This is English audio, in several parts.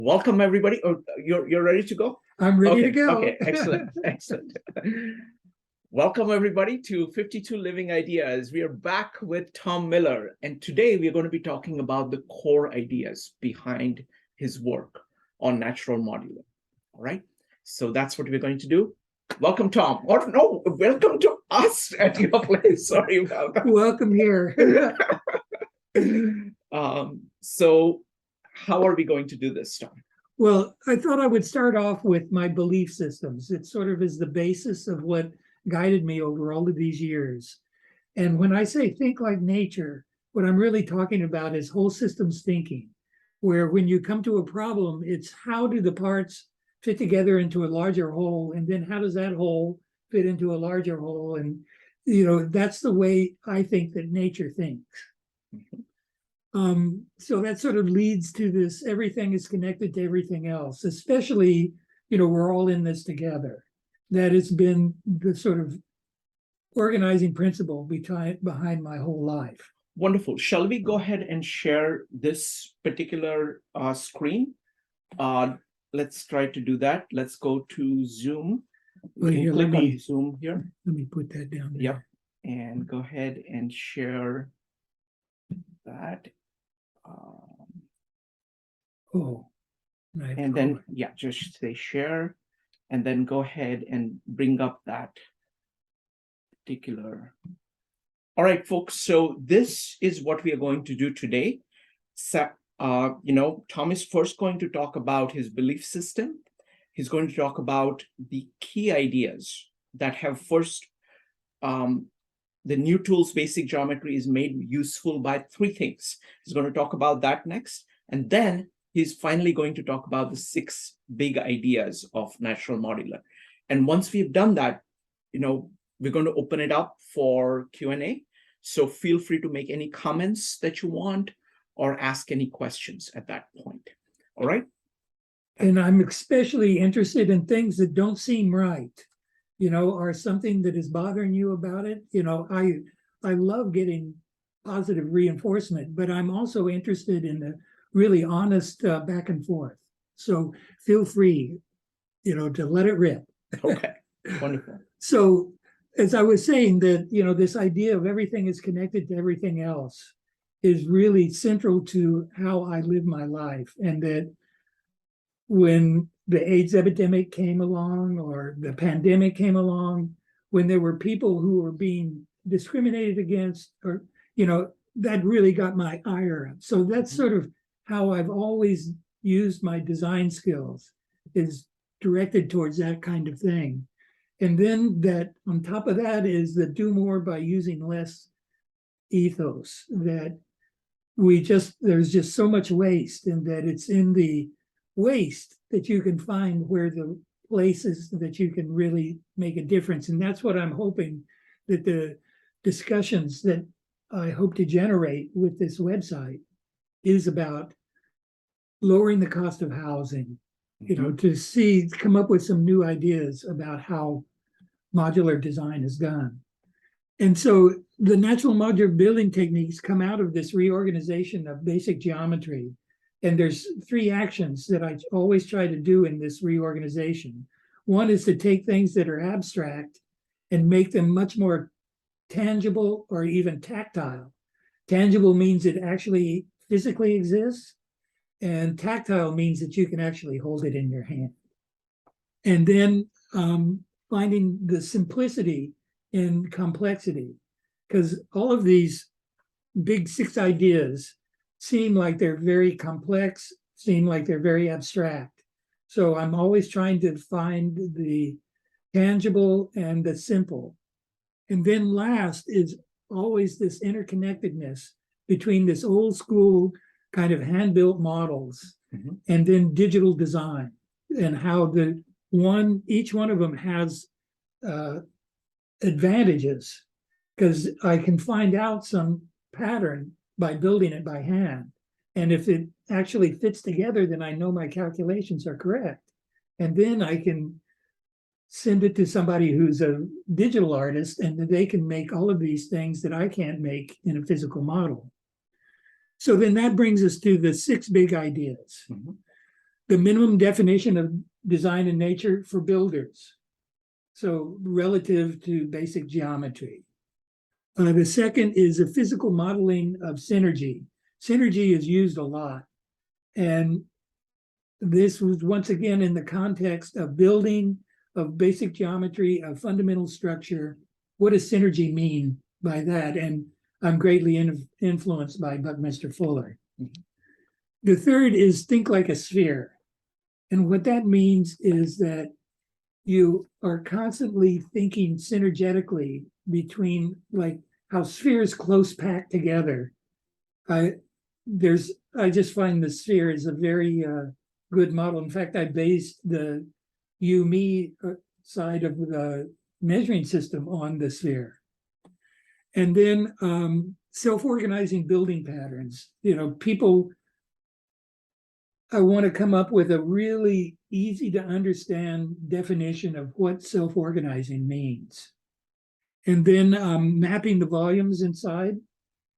Welcome, everybody. Oh, you're ready to go? I'm ready to go. Okay, excellent, excellent. Welcome, everybody, to 52 Living Ideas. We are back with Tom Miller, and today we're going to be talking about the core ideas behind his work on natural modular. All right, so that's what we're going to do. Welcome, Tom. Or no, welcome to us at your place. Sorry about that. Welcome here. So how are we going to do this, Tom? Well, I thought I would start off with my belief systems. It sort of is the basis of what guided me over all of these years. And when I say think like nature, what I'm really talking about is whole systems thinking, where when you come to a problem, it's how do the parts fit together into a larger whole, and then how does that whole fit into a larger whole? And, you know, that's the way I think that nature thinks. Mm-hmm. So that sort of leads to this, everything is connected to everything else, especially, you know, we're all in this together. That has been the sort of organizing principle behind my whole life. Wonderful. Shall we go ahead and share this particular screen? Let's try to do that. Let's go to Zoom. Well, here, click on Zoom here. Let me put that down there. Yep. And go ahead and share that. And then, yeah, just say share, and then go ahead and bring up that particular. All right, folks. So this is what we are going to do today. So, Tom is first going to talk about his belief system. He's going to talk about the key ideas that have first, the new tools, basic geometry is made useful by three things. He's going to talk about that next. And then he's finally going to talk about the 6 big ideas of natural modular. And once we've done that, we're going to open it up for Q&A. So feel free to make any comments that you want or ask any questions at that point. All right? And I'm especially interested in things that don't seem right, or something that is bothering you about it. I love getting positive reinforcement, but I'm also interested in the really honest back and forth. So feel free, to let it rip. Okay, wonderful. So as I was saying that, this idea of everything is connected to everything else is really central to how I live my life. And that when the AIDS epidemic came along or the pandemic came along, when there were people who were being discriminated against, or, that really got my ire up. So that's sort of how I've always used my design skills, is directed towards that kind of thing. And then that on top of that is the do more by using less ethos, that there's just so much waste, and that it's in the waste that you can find where the places that you can really make a difference. And that's what I'm hoping that the discussions that I hope to generate with this website is about lowering the cost of housing, to come up with some new ideas about how modular design is done. And so the natural modular building techniques come out of this reorganization of basic geometry. And there's 3 actions that I always try to do in this reorganization. One is to take things that are abstract and make them much more tangible or even tactile. Tangible means it actually physically exists, and tactile means that you can actually hold it in your hand. And then finding the simplicity in complexity, because all of these big 6 ideas seem like they're very complex, seem like they're very abstract. So I'm always trying to find the tangible and the simple. And then last is always this interconnectedness between this old school kind of hand-built models and then digital design, and how each one of them has advantages, because I can find out some pattern by building it by hand. And if it actually fits together, then I know my calculations are correct. And then I can send it to somebody who's a digital artist, and they can make all of these things that I can't make in a physical model. So then that brings us to the 6 big ideas. the minimum definition of design and nature for builders. So relative to basic geometry. The second is a physical modeling of synergy. Synergy is used a lot. And this was once again in the context of building, of basic geometry, of fundamental structure. What does synergy mean by that? And I'm greatly influenced by Buckminster Fuller. Mm-hmm. The third is think like a sphere. And what that means is that you are constantly thinking synergetically between like how spheres close packed together. I just find the sphere is a very good model. In fact, I based the you-me side of the measuring system on the sphere. And then self-organizing building patterns. You know, I want to come up with a really easy to understand definition of what self-organizing means. And then mapping the volumes inside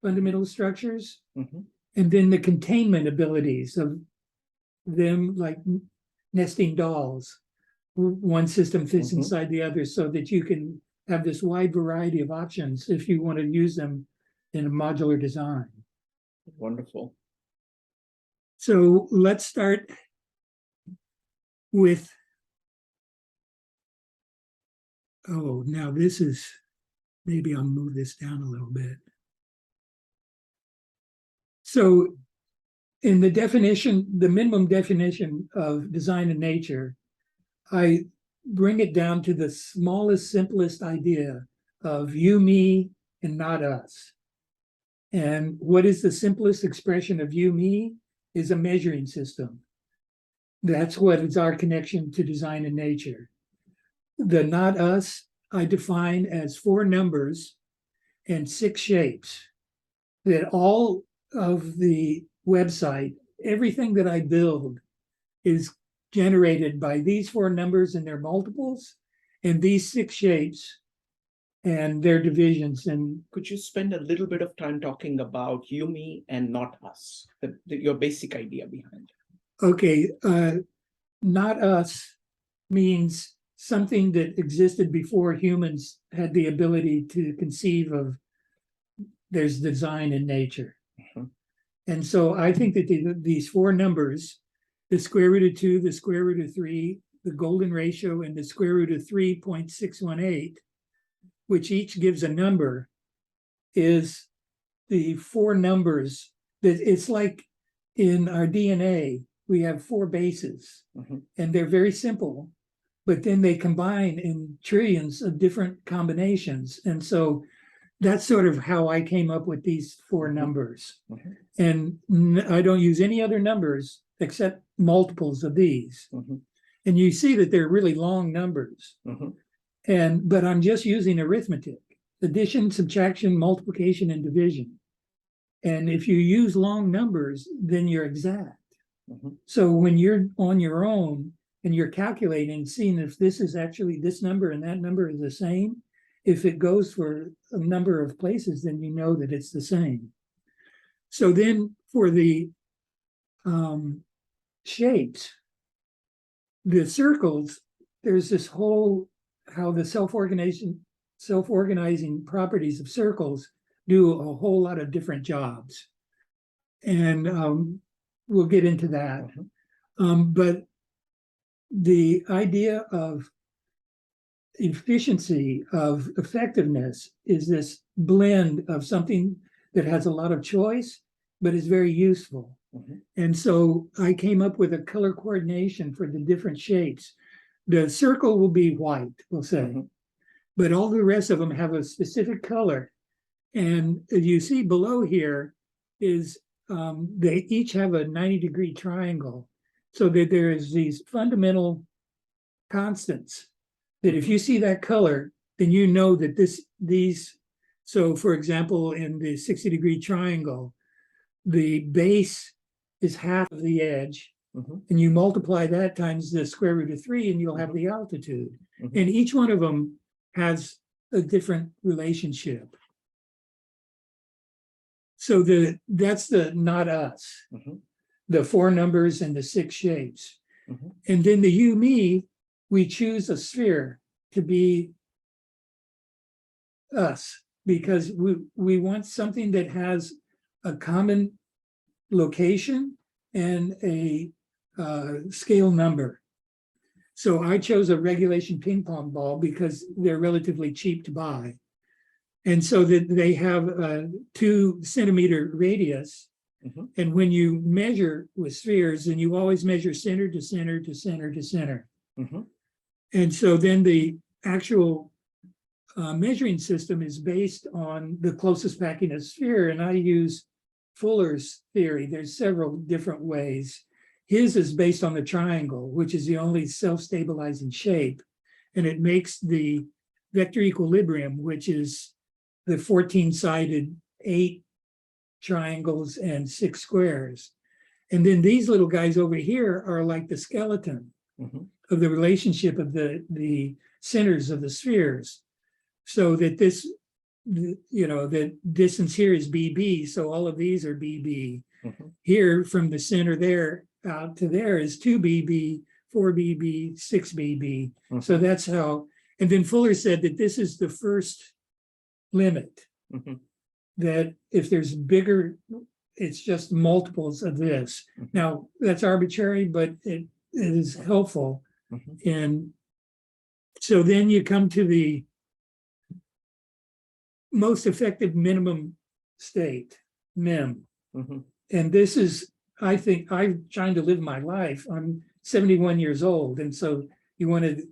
fundamental structures. Mm-hmm. And then the containment abilities of them, like nesting dolls. One system fits mm-hmm. inside the other so that you can have this wide variety of options if you want to use them in a modular design. Wonderful. So let's start with, now this is, maybe I'll move this down a little bit. So in the definition, the minimum definition of design and nature, I bring it down to the smallest, simplest idea of you, me, and not us. And what is the simplest expression of you, me? Is a measuring system. That's what is our connection to design and nature. The not us, I define as 4 numbers and 6 shapes. That all of the website, everything that I build is generated by these 4 numbers and their multiples and these 6 shapes and their divisions. And could you spend a little bit of time talking about you, me, and not us, your basic idea behind it? Okay, not us means something that existed before humans had the ability to conceive of there's design in nature. Mm-hmm. And so I think that these 4 numbers, the square root of 2, the square root of 3, the golden ratio, and the square root of 3.618, which each gives a number, is the 4 numbers that it's like in our DNA, we have 4 bases, mm-hmm. and they're very simple, but then they combine in trillions of different combinations. And so that's sort of how I came up with these 4 mm-hmm. numbers. Mm-hmm. And I don't use any other numbers except multiples of these. Mm-hmm. And you see that they're really long numbers. Mm-hmm. But I'm just using arithmetic, addition, subtraction, multiplication, and division. And if you use long numbers, then you're exact. Mm-hmm. So when you're on your own and you're calculating, seeing if this is actually this number and that number is the same, if it goes for a number of places, then you know that it's the same. So then for the shapes, the circles, there's this whole, how the self-organizing properties of circles do a whole lot of different jobs. And we'll get into that. But the idea of efficiency, of effectiveness, is this blend of something that has a lot of choice, but is very useful. Mm-hmm. And so I came up with a color coordination for the different shapes. The circle will be white, we'll say, mm-hmm. but all the rest of them have a specific color. And you see below here is they each have a 90-degree triangle, so that there is these fundamental constants that if you see that color, then you know that these, so for example, in the 60-degree triangle, the base is half of the edge, mm-hmm. and you multiply that times the square root of 3 and you'll have the altitude. Mm-hmm. And each one of them has a different relationship. So that's the not us, mm-hmm. the 4 numbers and the 6 shapes. And then the you, me, we choose a sphere to be us, because we want something that has a common location and a scale number. So I chose a regulation ping pong ball because they're relatively cheap to buy. And so that they have a 2 centimeter radius. And when you measure with spheres, then you always measure center to center to center to center. And so then the actual measuring system is based on the closest packing of sphere. And I use Fuller's theory. There's several different ways. His is based on the triangle, which is the only self-stabilizing shape. And it makes the vector equilibrium, which is the 14-sided 8 triangles and 6 squares. And then these little guys over here are like the skeleton of the relationship of the centers of the spheres. So that this, the distance here is BB, so all of these are BB. Here from the center there out to there is 2BB, 4BB, 6BB. So that's how, and then Fuller said that this is the first limit, that if there's bigger, it's just multiples of this. Now, that's arbitrary, but it is helpful. And so then you come to the most effective minimum state, MIM. And this is, I think, I'm trying to live my life. I'm 71 years old. And so you want to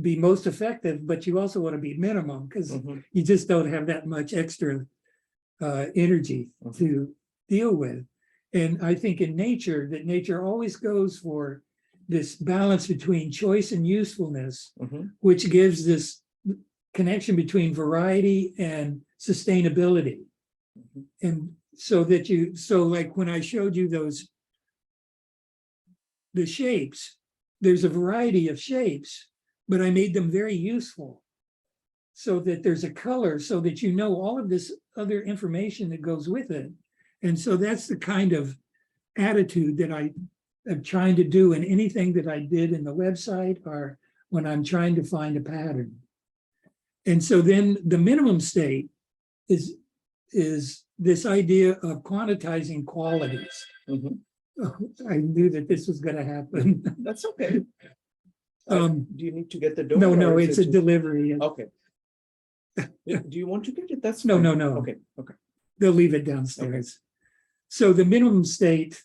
be most effective, but you also want to be minimum, because you just don't have that much extra energy to deal with. And I think in nature, that nature always goes for this balance between choice and usefulness, which gives this connection between variety and sustainability. And so that so like when I showed you the shapes, there's a variety of shapes, but I made them very useful so that there's a color, so that you know all of this other information that goes with it. And so that's the kind of attitude that I am trying to do in anything that I did in the website or when I'm trying to find a pattern. And so then the minimum state is this idea of quantizing qualities. I knew that this was going to happen. That's okay. Do you need to get the door? No, it's a delivery. Okay. Do you want to get it? That's no, fine. no. Okay. They'll leave it downstairs. So the minimum state,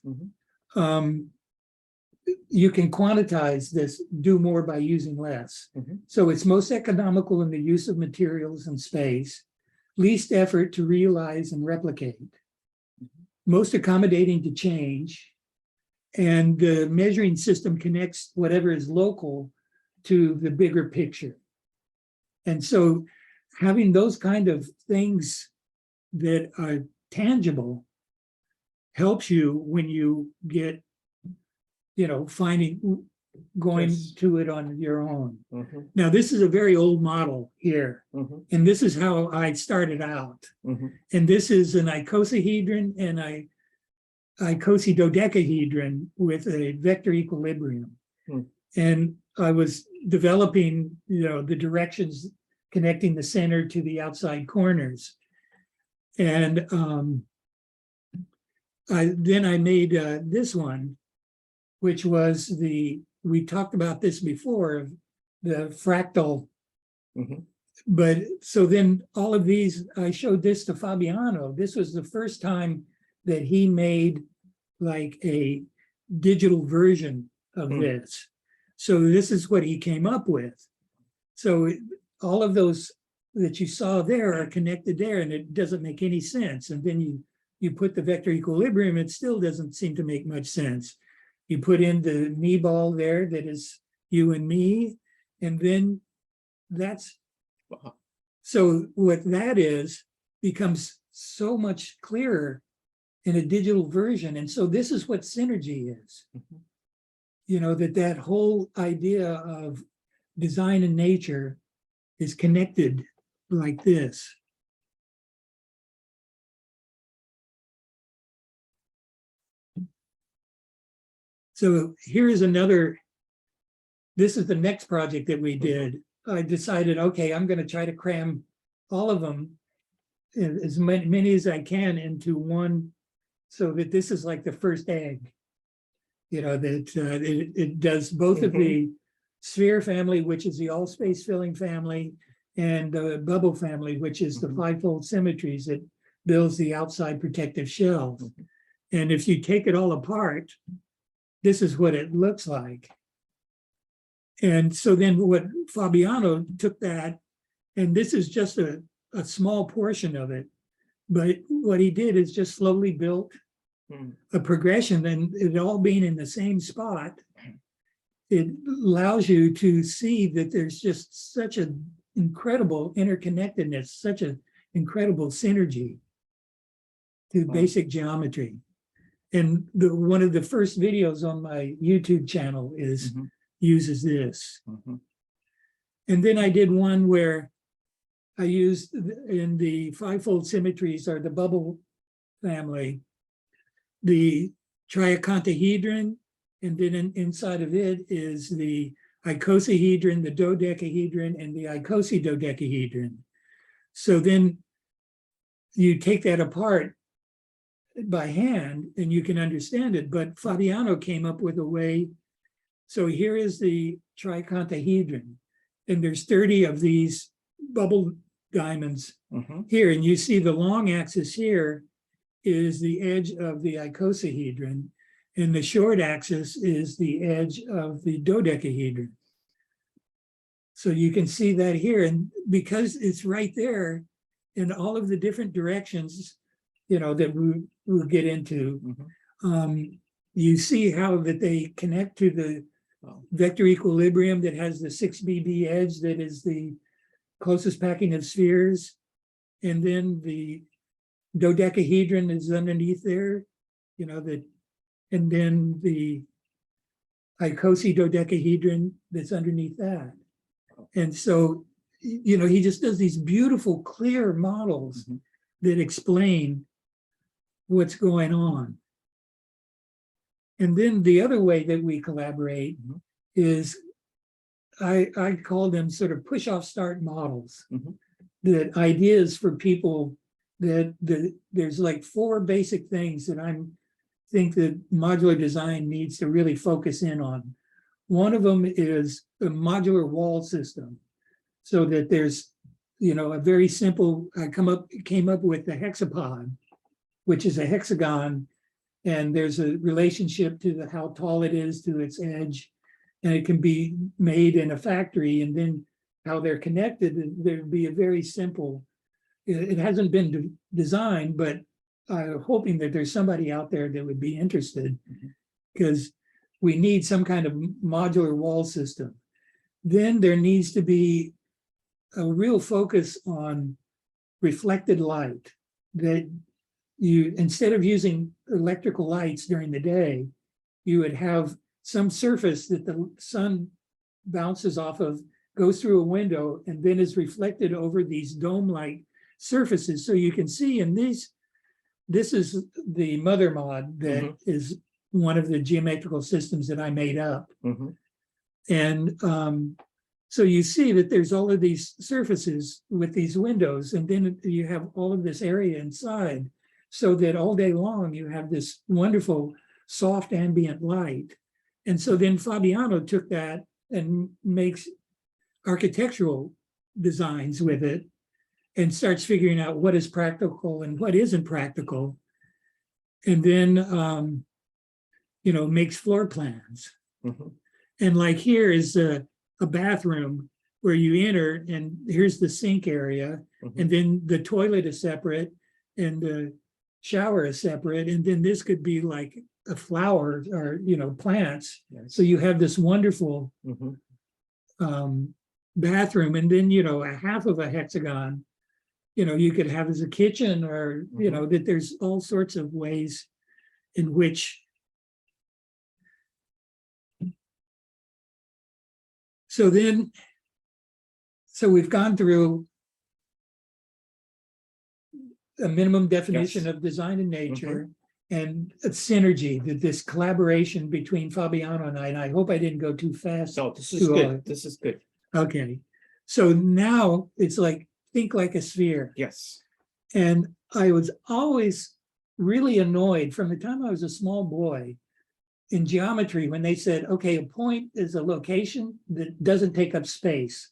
you can quantize this, do more by using less. So it's most economical in the use of materials and space, least effort to realize and replicate, most accommodating to change, and the measuring system connects whatever is local to the bigger picture. And so having those kind of things that are tangible helps you when you get, going to it on your own. Now, this is a very old model here, and this is how I started out. And this is an icosahedron and a icosahedodecahedron with a vector equilibrium. And I was developing, the directions connecting the center to the outside corners. And then I made this one, which was we talked about this before, the fractal. But so then all of these, I showed this to Fabiano. This was the first time that he made like a digital version of this. So this is what he came up with. So all of those that you saw there are connected there, and it doesn't make any sense. And then you put the vector equilibrium, it still doesn't seem to make much sense. You put in the me ball there that is you and me, and then that's, so what that is becomes so much clearer in a digital version. And so this is what synergy is. That whole idea of design and nature is connected like this. So here is another, this is the next project that we did. I decided, okay, I'm going to try to cram all of them, as many as I can, into one, so that this is like the first egg. You know, that it does both of the sphere family, which is the all space filling family, and the bubble family, which is the fivefold symmetries that builds the outside protective shell. And if you take it all apart, this is what it looks like. And so then what Fabiano took that, and this is just a small portion of it, but what he did is just slowly built a progression, and it all being in the same spot, it allows you to see that there's just such an incredible interconnectedness, such an incredible synergy to basic geometry. And one of the first videos on my YouTube channel is uses this. And then I did one where I used in the fivefold symmetries, or the bubble family, the triacantahedron, and then inside of it is the icosahedron, the dodecahedron, and the icosydodecahedron. So then you take that apart by hand and you can understand it, but Fabiano came up with a way. So here is the triacantahedron, and there's 30 of these bubble diamonds here, and you see the long axis here is the edge of the icosahedron, and the short axis is the edge of the dodecahedron. So you can see that here, and because it's right there in all of the different directions, you know, that we'll get into, you see how that they connect to the vector equilibrium that has the 6 BB edge that is the closest packing of spheres, and then the dodecahedron is underneath there, you know, that, and then the icosydodecahedron that's underneath that. And so, you know, he just does these beautiful, clear models that explain what's going on. And then the other way that we collaborate is, I call them sort of push-off start models, that ideas for people that there's like 4 basic things that I think that modular design needs to really focus in on. One of them is a modular wall system, so that there's, you know, a very simple, I came up with the hexapod, which is a hexagon, and there's a relationship to how tall it is to its edge, and it can be made in a factory, and then how they're connected, there'd be a very simple, it hasn't been designed, but I'm hoping that there's somebody out there that would be interested, because we need some kind of modular wall system. Then there needs to be a real focus on reflected light, that you, instead of using electrical lights during the day, you would have some surface that the sun bounces off of, goes through a window, and then is reflected over these dome-like surfaces. So you can see in these, this is the mother mod that is one of the geometrical systems that I made up. And so you see that there's all of these surfaces with these windows, and then you have all of this area inside, so that all day long you have this wonderful soft ambient light. And so then Fabiano took that and makes architectural designs with it, and starts figuring out what is practical and what isn't practical. And then, you know, makes floor plans. And like here is a bathroom where you enter, and here's the sink area, and then the toilet is separate, and the shower is separate, and then this could be like a flower, or, you know, plants. So you have this wonderful bathroom, and then, you know, a half of a hexagon, you know, you could have as a kitchen, or, you know, that there's all sorts of ways in which. So then, so we've gone through a minimum definition of design in nature. and synergy, that this collaboration between Fabiano and I hope I didn't go too fast. No, this is good. This is good. Okay. So now it's like, think like a sphere. Yes. And I was always really annoyed from the time I was a small boy in geometry when they said, okay, a point is a location that doesn't take up space.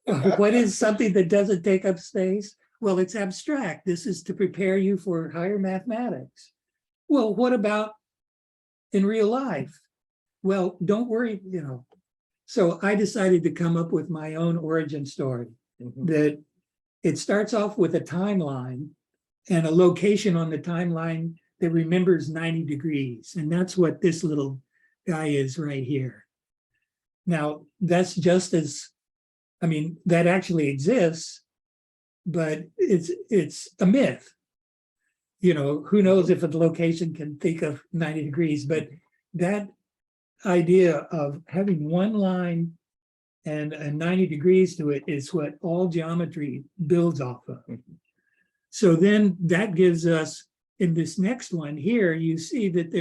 What is something that doesn't take up space? Well, it's abstract. This is to prepare you for higher mathematics. Well, what about in real life? Well, don't worry, you know. So I decided to come up with my own origin story, that it starts off with a timeline and a location on the timeline that remembers 90 degrees. And that's what this little guy is right here. Now, that's just as, I mean, that actually exists, but it's a myth. You know, who knows if a location can think of 90 degrees, but that idea of having one line and 90 degrees to it is what all geometry builds off of. So then that gives us, in this next one here, you see that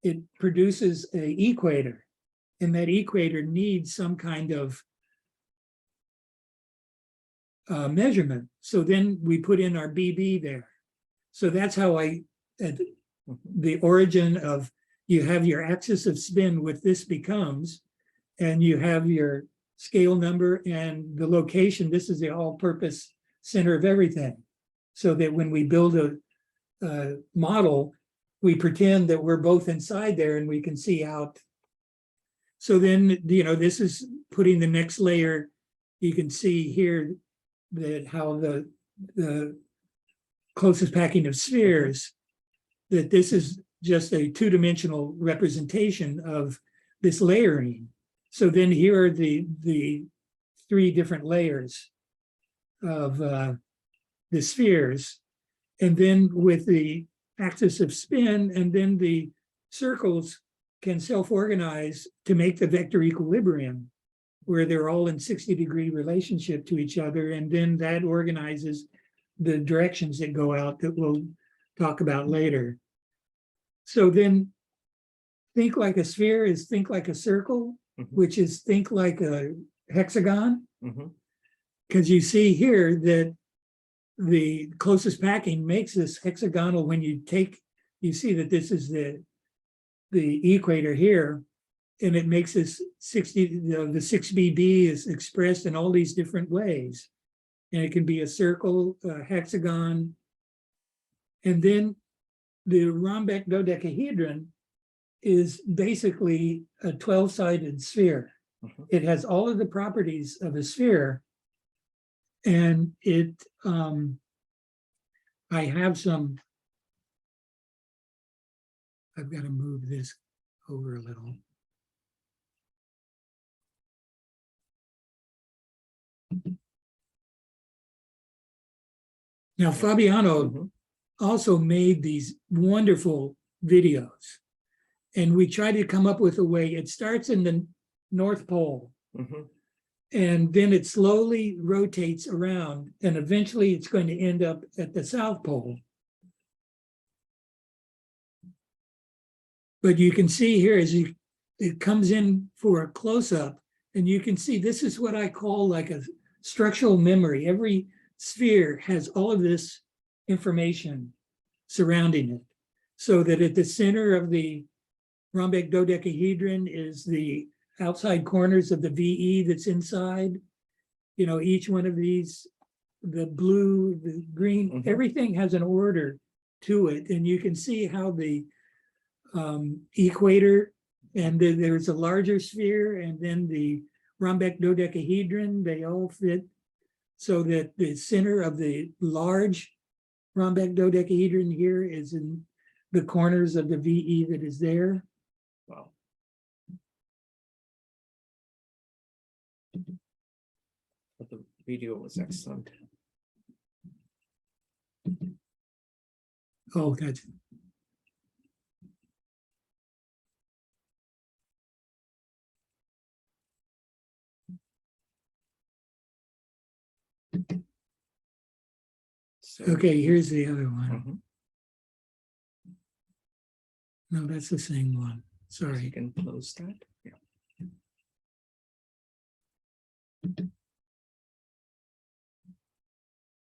it produces an equator, and that equator needs some kind of measurement. So then we put in our BB there. So that's how the origin of, you have your axis of spin, what this becomes, and you have your scale number and the location. This is the all-purpose center of everything. So that when we build a model, we pretend that we're both inside there and we can see out. So then, you know, this is putting the next layer. You can see here that how the closest packing of spheres, that this is just a two-dimensional representation of this layering. So then here are the three different layers of the spheres, and then with the axis of spin, and then the circles can self-organize to make the vector equilibrium, where they're all in 60-degree relationship to each other, and then that organizes the directions that go out that we'll talk about later. So then think like a sphere is think like a circle, which is think like a hexagon, because you see here that the closest packing makes this hexagonal. When you see that this is the equator here, and it makes this 60, the 6BB is expressed in all these different ways. And it can be a circle, a hexagon. And then the rhombic dodecahedron is basically a 12-sided sphere. It has all of the properties of a sphere. And it, I have some, I've got to move this over a little. Now, Fabiano also made these wonderful videos, and we tried to come up with a way. It starts in the North Pole, and then it slowly rotates around, and eventually it's going to end up at the South Pole. But you can see here as it comes in for a close-up, and you can see this is what I call like a structural memory. Every sphere has all of this information surrounding it, so that at the center of the rhombic dodecahedron is the outside corners of the VE that's inside. You know, each one of these, the blue, the green, everything has an order to it. And you can see how the equator, and there's a larger sphere, and then the rhombic dodecahedron, they all fit, so that the center of the large rhombic dodecahedron here is in the corners of the VE that is there. Wow. But the video was excellent. Oh, that's So, okay. Here's the other one. No, that's the same one. So you Sorry. can close that. Yeah.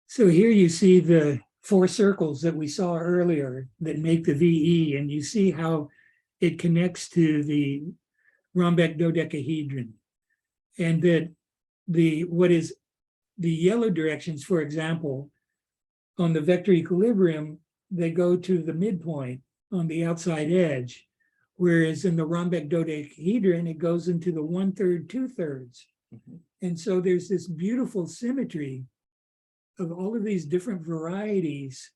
So here you see the 4 circles that we saw earlier that make the VE, and you see how it connects to the rhombic dodecahedron. And that what is the yellow directions, for example, on the vector equilibrium, they go to the midpoint on the outside edge, whereas in the rhombic dodecahedron, it goes into the 1/3, 2/3. And so there's this beautiful symmetry of all of these different varieties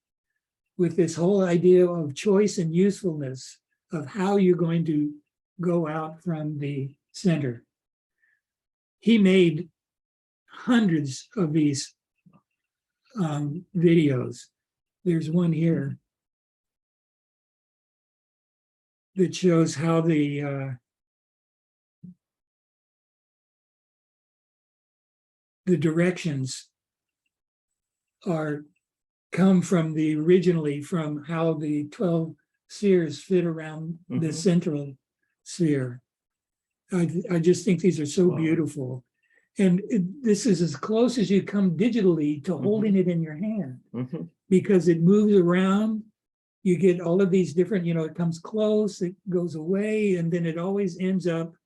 with this whole idea of choice and usefulness of how you're going to go out from the center. He made hundreds of these videos. There's one here that shows how the directions come from originally from how the 12 spheres fit around the central sphere. I just think these are so beautiful. And this is as close as you come digitally to holding it in your hand, because it moves around. You get all of these different, it comes close, it goes away, and then it always ends up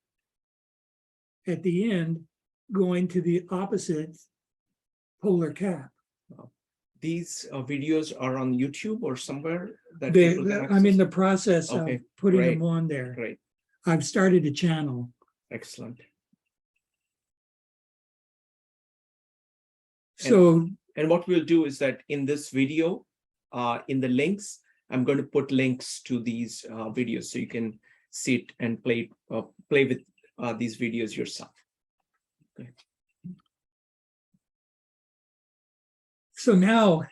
at the end going to the opposite polar cap. These videos are on YouTube or somewhere that I'm in the process of putting Great. them on there. Great. I've started a channel. Excellent. So, and what we'll do is that in this video, in the links, I'm going to put links to these videos so you can see it and play with these videos yourself. Okay. So now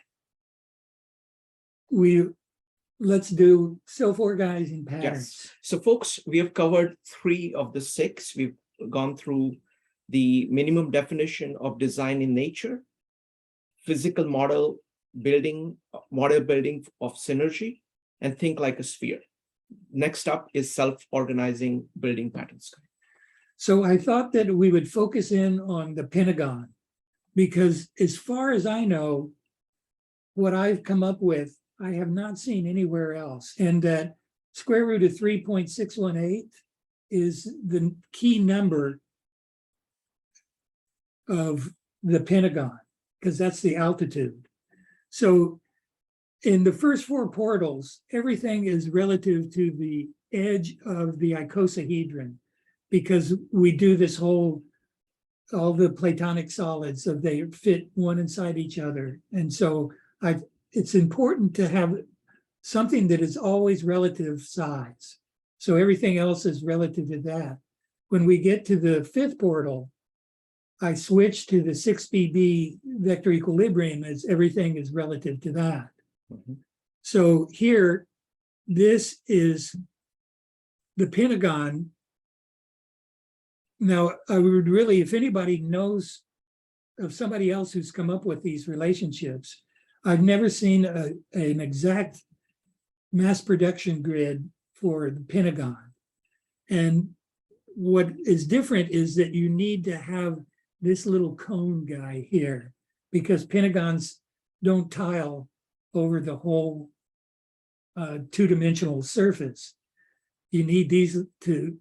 let's do self-organizing patterns. Yes. So folks, we have covered 3 of the 6. We've gone through the minimum definition of design in nature, physical model building of synergy, and think like a sphere. Next up is self-organizing building patterns. So I thought that we would focus in on the pentagon, because as far as I know, what I've come up with, I have not seen anywhere else. And that square root of 3.618 is the key number of the pentagon, because that's the altitude. So in the first 4 portals, everything is relative to the edge of the icosahedron, because we do this all the Platonic solids, of they fit one inside each other. And so it's important to have something that is always relative size. So everything else is relative to that. When we get to the 5th portal, I switch to the 6BB vector equilibrium, as everything is relative to that. So here, this is the pentagon. Now, I would really, if anybody knows of somebody else who's come up with these relationships, I've never seen an exact mass production grid for the pentagon. And what is different is that you need to have this little cone guy here, because pentagons don't tile over the whole 2-dimensional surface. You need these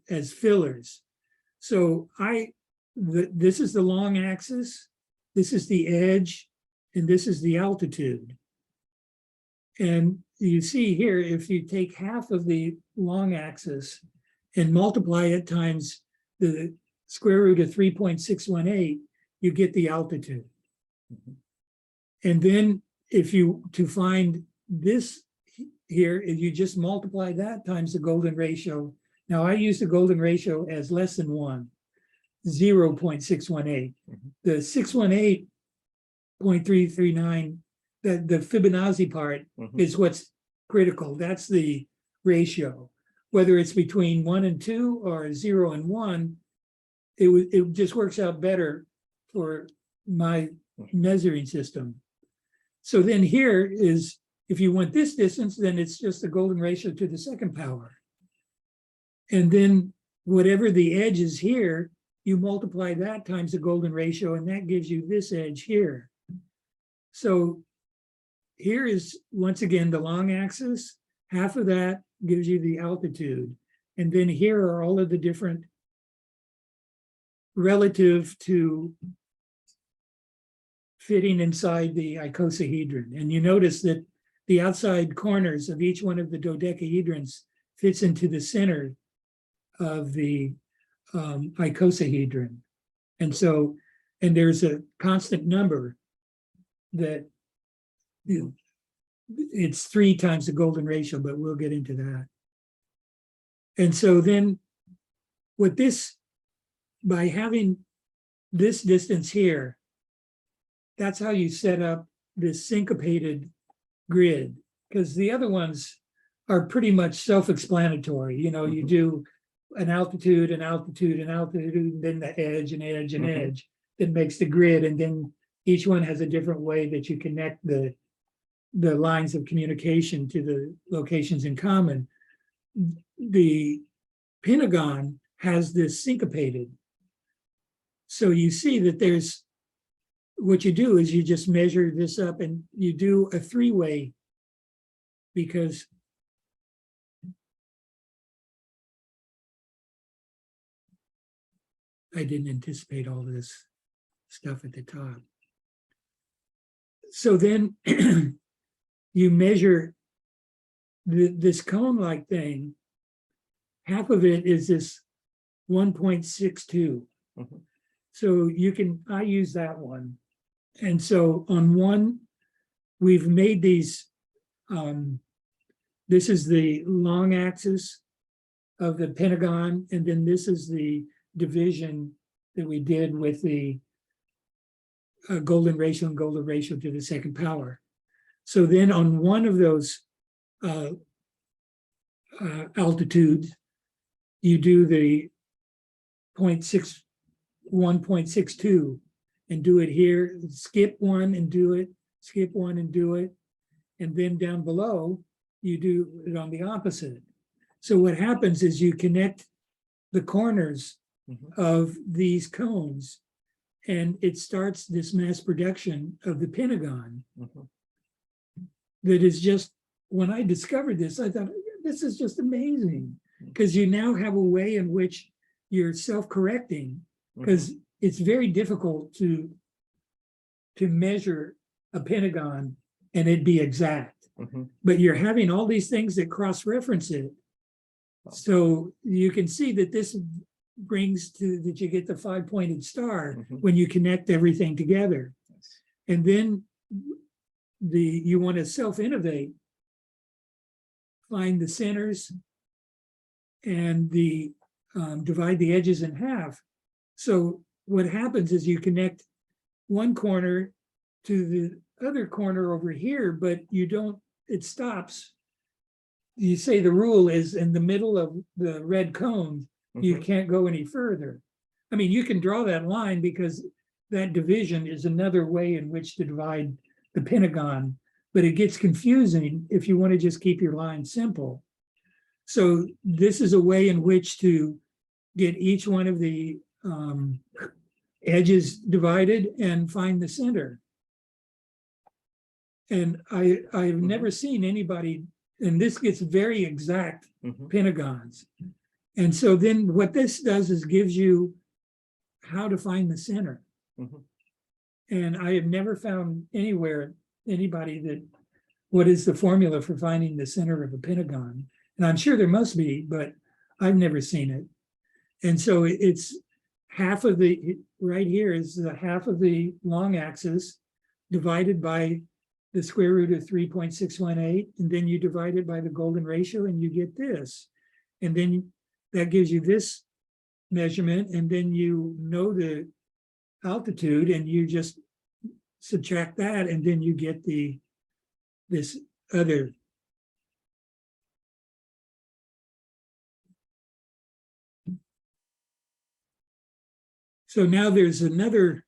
as fillers. So this is the long axis, this is the edge, and this is the altitude. And you see here, if you take half of the long axis and multiply it times the square root of 3.618, you get the altitude. And then to find this here, if you just multiply that times the golden ratio. Now I use the golden ratio as less than 1, 0.618. The 618.339, the Fibonacci part is what's critical. That's the ratio. Whether it's between 1 and 2 or 0 and 1, it just works out better for my measuring system. So then here is, if you want this distance, then it's just the golden ratio to the 2nd power. And then whatever the edge is here, you multiply that times the golden ratio, and that gives you this edge here. So here is, once again, the long axis. Half of that gives you the altitude. And then here are all of the different relative to fitting inside the icosahedron. And you notice that the outside corners of each one of the dodecahedrons fits into the center of the icosahedron. And so, and there's a constant number that, you know, it's 3 times the golden ratio, but we'll get into that. And so then with this, by having this distance here, that's how you set up this syncopated grid, because the other ones are pretty much self-explanatory. You know, you do an altitude, an altitude, an altitude, and then the edge, and edge, and edge that makes the grid. And then each one has a different way that you connect the lines of communication to the locations in common. The pentagon has this syncopated. So you see that there's, what you do is you just measure this up and you do a 3-way, because I didn't anticipate all this stuff at the top. So then you measure this cone-like thing. Half of it is this 1.62. So you can, I use that one. And so on one, we've made these, this is the long axis of the pentagon, and then this is the division that we did with the golden ratio and golden ratio to the second power. So then on one of those altitudes, you do the 1.62 and do it here, skip one and do it, skip one and do it. And then down below, you do it on the opposite. So what happens is you connect the corners of these cones, and it starts this mass production of the pentagon. That is just, when I discovered this, I thought, this is just amazing, because you now have a way in which you're self-correcting, because it's very difficult to measure a pentagon and it be exact. But you're having all these things that cross-reference it. So you can see that this brings to that you get the 5-pointed star when you connect everything together. And then you want to self-innovate, find the centers and divide the edges in half. So what happens is you connect one corner to the other corner over here, but you don't, it stops. You say the rule is in the middle of the red cone, you can't go any further. I mean, you can draw that line because that division is another way in which to divide the pentagon, but it gets confusing if you want to just keep your line simple. So this is a way in which to get each one of the edges divided and find the center. And I've never seen anybody, and this gets very exact pentagons. And so then what this does is gives you how to find the center. And I have never found anywhere, anybody that, what is the formula for finding the center of a pentagon? And I'm sure there must be, but I've never seen it. And so it's half of the, right here is the half of the long axis divided by the square root of 3.618, and then you divide it by the golden ratio and you get this. And then that gives you this measurement, and then you know the altitude and you just subtract that, and then you get this other. So now there's another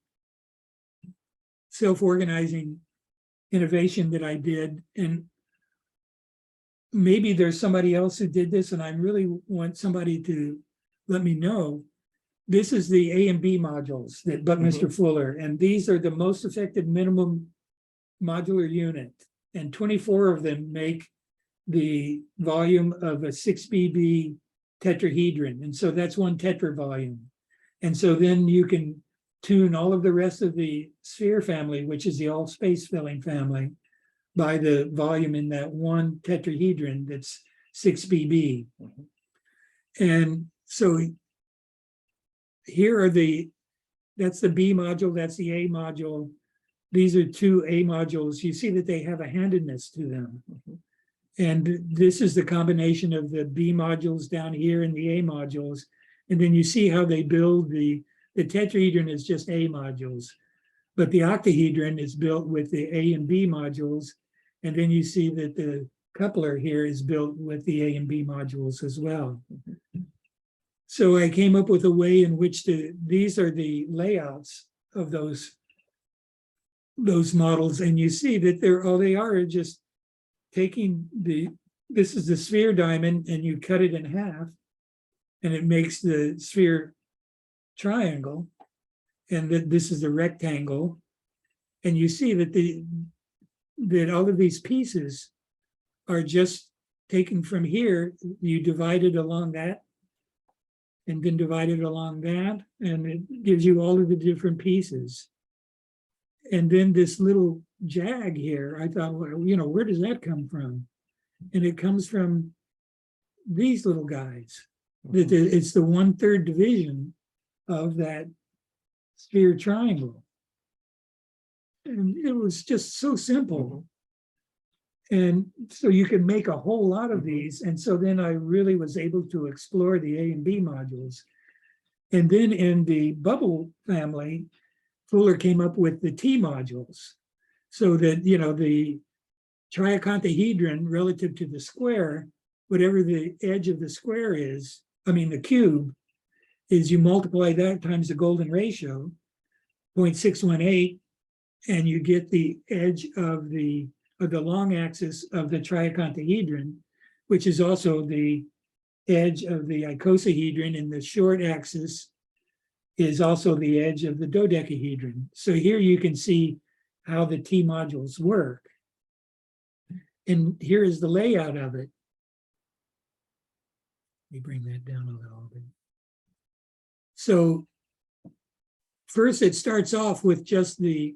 self-organizing innovation that I did, and maybe there's somebody else who did this, and I really want somebody to let me know. This is the A and B modules that Buckminster Fuller, and these are the most effective minimum modular unit, and 24 of them make the volume of a 6BB tetrahedron, and so that's one tetra volume. And so then you can tune all of the rest of the sphere family, which is the all space filling family, by the volume in that one tetrahedron that's 6BB. And so here are that's the B module, that's the A module. These are two A modules. You see that they have a handedness to them. And this is the combination of the B modules down here and the A modules. And then you see how they build the tetrahedron is just A modules, but the octahedron is built with the A and B modules. And then you see that the coupler here is built with the A and B modules as well. So I came up with a way in which these are the layouts of those models. And you see that they are just taking this is the sphere diamond, and you cut it in half, and it makes the sphere triangle, and this is the rectangle. And you see that that all of these pieces are just taken from here. You divide it along that, and then divide it along that, and it gives you all of the different pieces. And then this little jag here, I thought, well, where does that come from? And it comes from these little guys. It's the 1/3 division of that sphere triangle. And it was just so simple. And so you can make a whole lot of these. And so then I really was able to explore the A and B modules. And then in the bubble family, Fuller came up with the T modules, so that, the triaconthahedron relative to the square, whatever the edge of the square is, the cube, is you multiply that times the golden ratio, 0.618, and you get the edge of the long axis of the triaconthahedron, which is also the edge of the icosahedron, and the short axis is also the edge of the dodecahedron. So here you can see how the T modules work. And here is the layout of it. Let me bring that down a little bit. So first it starts off with just a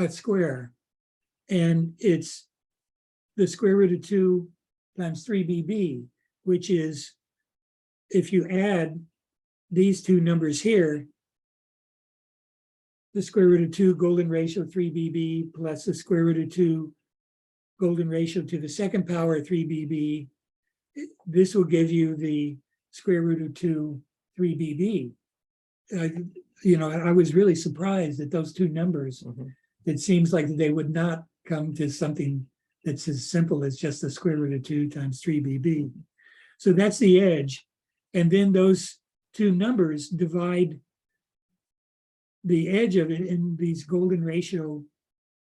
square, and it's the square root of 2 times 3BB, which is, if you add these two numbers here, the square root of 2 golden ratio 3BB plus the square root of 2 golden ratio to the second power 3BB, this will give you the square root of 2 3BB. I was really surprised at those two numbers. It seems like they would not come to something that's as simple as just the square root of 2 times 3BB. So that's the edge. And then those two numbers divide the edge of it in these golden ratio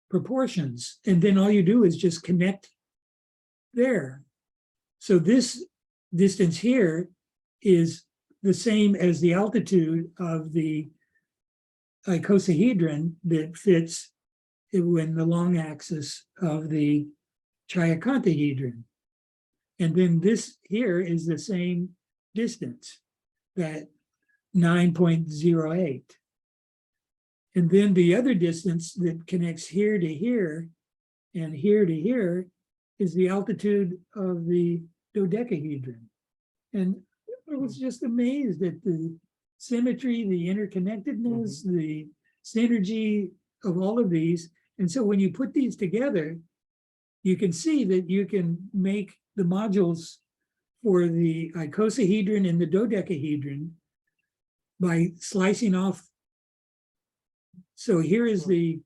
proportions. And then all you do is just connect there. So this distance here is the same as the altitude of the icosahedron that fits in the long axis of the triaconthahedron. And then this here is the same distance, that 9.08. And then the other distance that connects here to here and here to here is the altitude of the dodecahedron. And I was just amazed at the symmetry, the interconnectedness, the synergy of all of these. And so when you put these together, you can see that you can make the modules for the icosahedron and the dodecahedron by slicing off. So here is the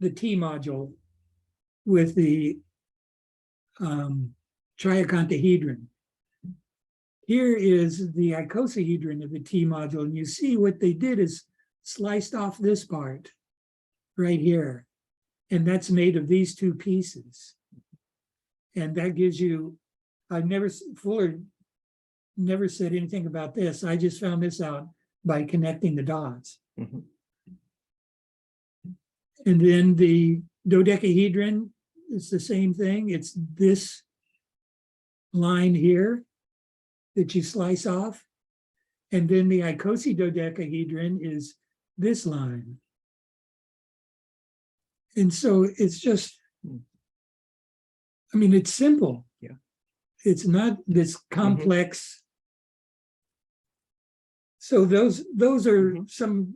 T module with the triaconthahedron. Here is the icosahedron of the T module, and you see what they did is sliced off this part right here, and that's made of these two pieces. And that gives you, Fuller never said anything about this. I just found this out by connecting the dots. Mhm. And then the dodecahedron is the same thing. It's this line here that you slice off. And then the icosahedron is this line. And so it's just, I mean, it's simple. Yeah. It's not this complex. So those are some,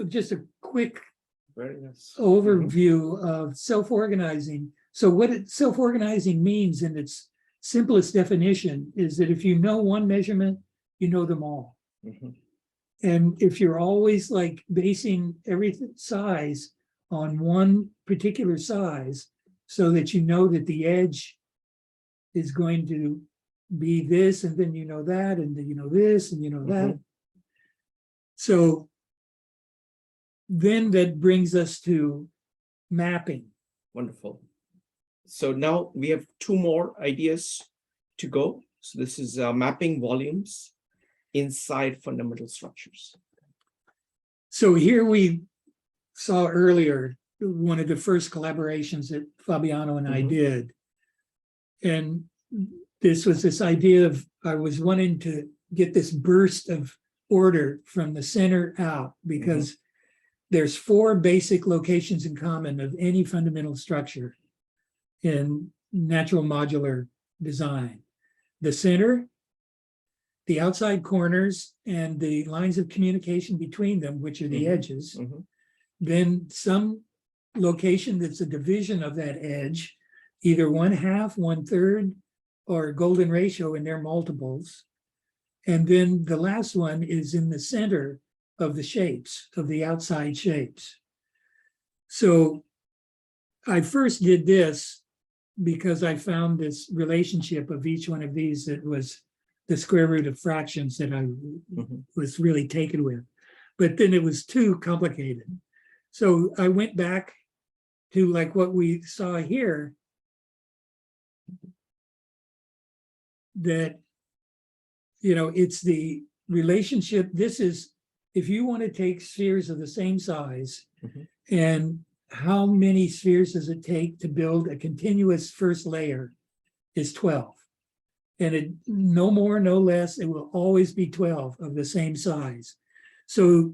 just a quick Very nice. overview of self-organizing. So what self-organizing means in its simplest definition is that if you know one measurement, you know them all. And if you're always like basing every size on one particular size so that you know that the edge is going to be this, and then you know that, and then you know this, and you know that. So then that brings us to mapping. Wonderful. So now we have two more ideas to go. So this is mapping volumes inside fundamental structures. So here we saw earlier one of the first collaborations that Fabiano and I did. And this was this idea of, I was wanting to get this burst of order from the center out, because there's 4 basic locations in common of any fundamental structure in natural modular design: the center, the outside corners, and the lines of communication between them, which are the edges. Then some location that's a division of that edge, either 1/2, 1/3, or golden ratio in their multiples. And then the last one is in the center of the shapes, of the outside shapes. So I first did this because I found this relationship of each one of these that was the square root of fractions that I was really taken with. But then it was too complicated. So I went back to like what we saw here, that, you know, it's the relationship. This is, if you want to take spheres of the same size, and how many spheres does it take to build a continuous first layer is 12. And it, no more, no less, it will always be 12 of the same size. So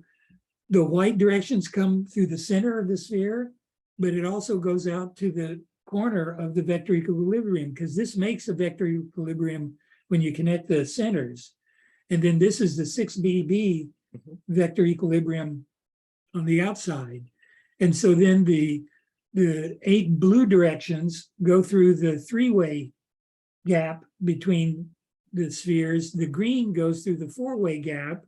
the white directions come through the center of the sphere, but it also goes out to the corner of the vector equilibrium, because this makes a vector equilibrium when you connect the centers. And then this is the 6BB vector equilibrium on the outside. And so then the 8 blue directions go through the 3-way gap between the spheres. The green goes through the 4-way gap,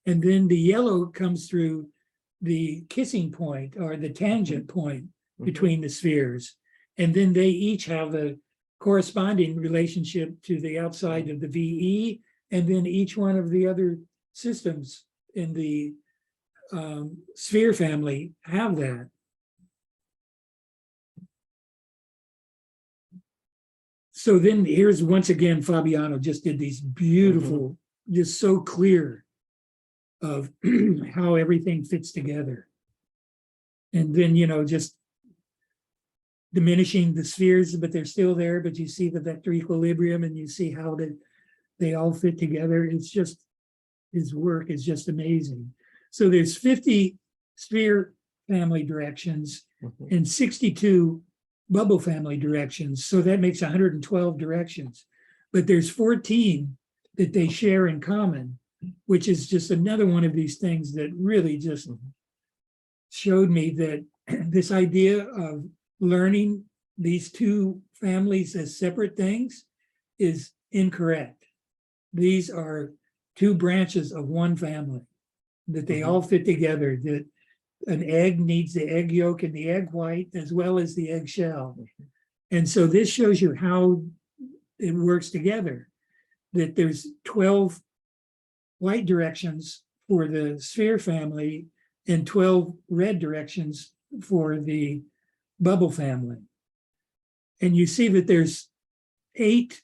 and then the yellow comes through the kissing point or the tangent point between the spheres. And then they each have a corresponding relationship to the outside of the VE, and then each one of the other systems in the sphere family have that. So then here's, once again, Fabiano just did these beautiful, just so clear of how everything fits together. And then, you know, just diminishing the spheres, but they're still there, but you see the vector equilibrium and you see how they all fit together. It's just, his work is just amazing. So there's 50 sphere family directions and 62 bubble family directions. So that makes 112 directions. But there's 14 that they share in common, which is just another one of these things that really just showed me that this idea of learning these two families as separate things is incorrect. These are two branches of one family, that they all fit together, that an egg needs the egg yolk and the egg white as well as the egg shell. And so this shows you how it works together, that there's 12 white directions for the sphere family and 12 red directions for the bubble family. And you see that there's 8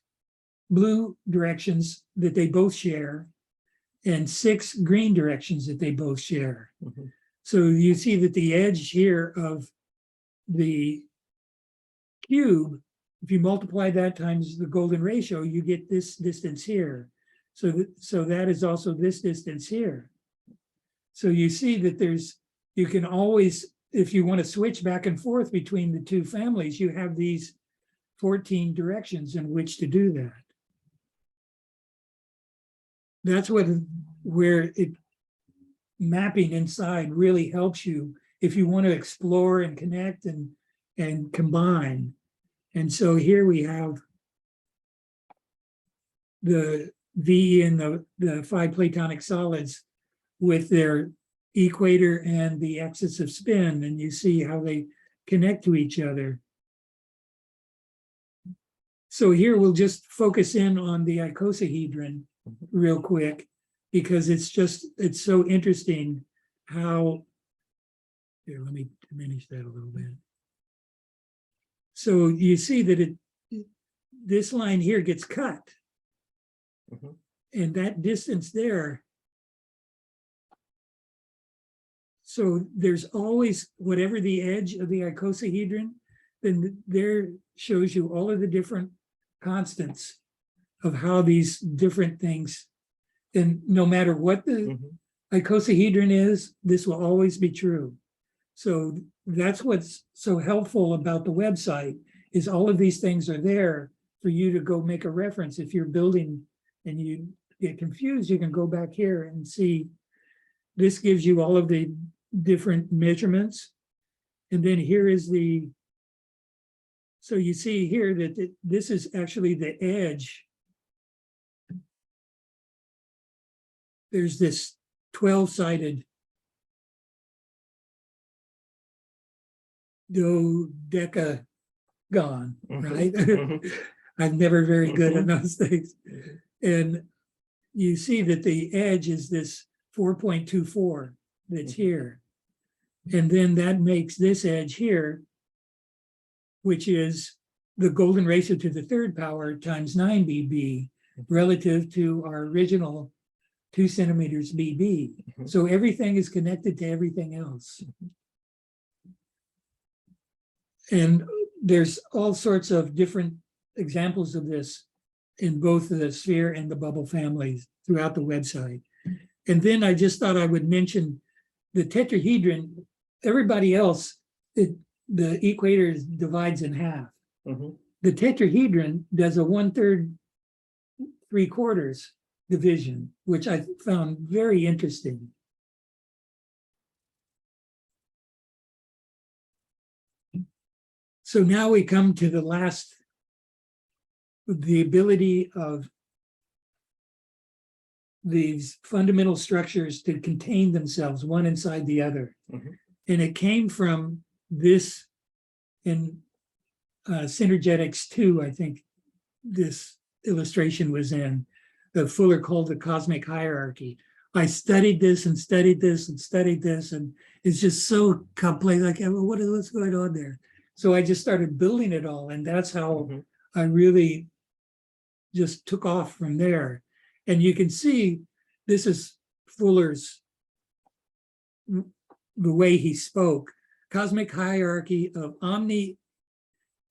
blue directions that they both share and 6 green directions that they both share. Mhm. So you see that the edge here of the cube, if you multiply that times the golden ratio, you get this distance here. So that is also this distance here. So you see that you can always, if you want to switch back and forth between the two families, you have these 14 directions in which to do that. That's where mapping inside really helps you if you want to explore and connect and combine. And so here we have the V and the 5 Platonic solids with their equator and the axis of spin, and you see how they connect to each other. So here we'll just focus in on the icosahedron real quick, because it's so interesting how, here, let me diminish that a little bit. So you see that this line here gets cut. Mhm. And that distance there, so there's always, whatever the edge of the icosahedron, then there shows you all of the different constants of how these different things, and no matter what the Mhm. icosahedron is, this will always be true. So that's what's so helpful about the website, is all of these things are there for you to go make a reference. If you're building and you get confused, you can go back here and see, this gives you all of the different measurements. And then here is so you see here that this is actually the edge. There's this 12-sided dodecagon, right? Mhm. I'm never very good at Mhm. those things. And you see that the edge is this 4.24 that's Mhm. here. And then that makes this edge here, which is the golden ratio to the 3rd power times 9 BB relative to our original 2 centimeters BB. Mhm. So everything is connected to everything else. And there's all sorts of different examples of this in both the sphere and the bubble families throughout the website. And then I just thought I would mention the tetrahedron. Everybody else, the equator divides in half. Mhm. The tetrahedron does a 1/3, 3/4 division, which I found very interesting. So now we come to the last, the ability of these fundamental structures to contain themselves one inside the other. Mhm. And it came from this in Synergetics 2, I think this illustration was in, that Fuller called the cosmic hierarchy. I studied this and studied this and studied this, and it's just so complex. Like, what's going on there? So I just started building it all, and that's how Mhm. I really just took off from there. And you can see this is Fuller's, the way he spoke. Cosmic hierarchy of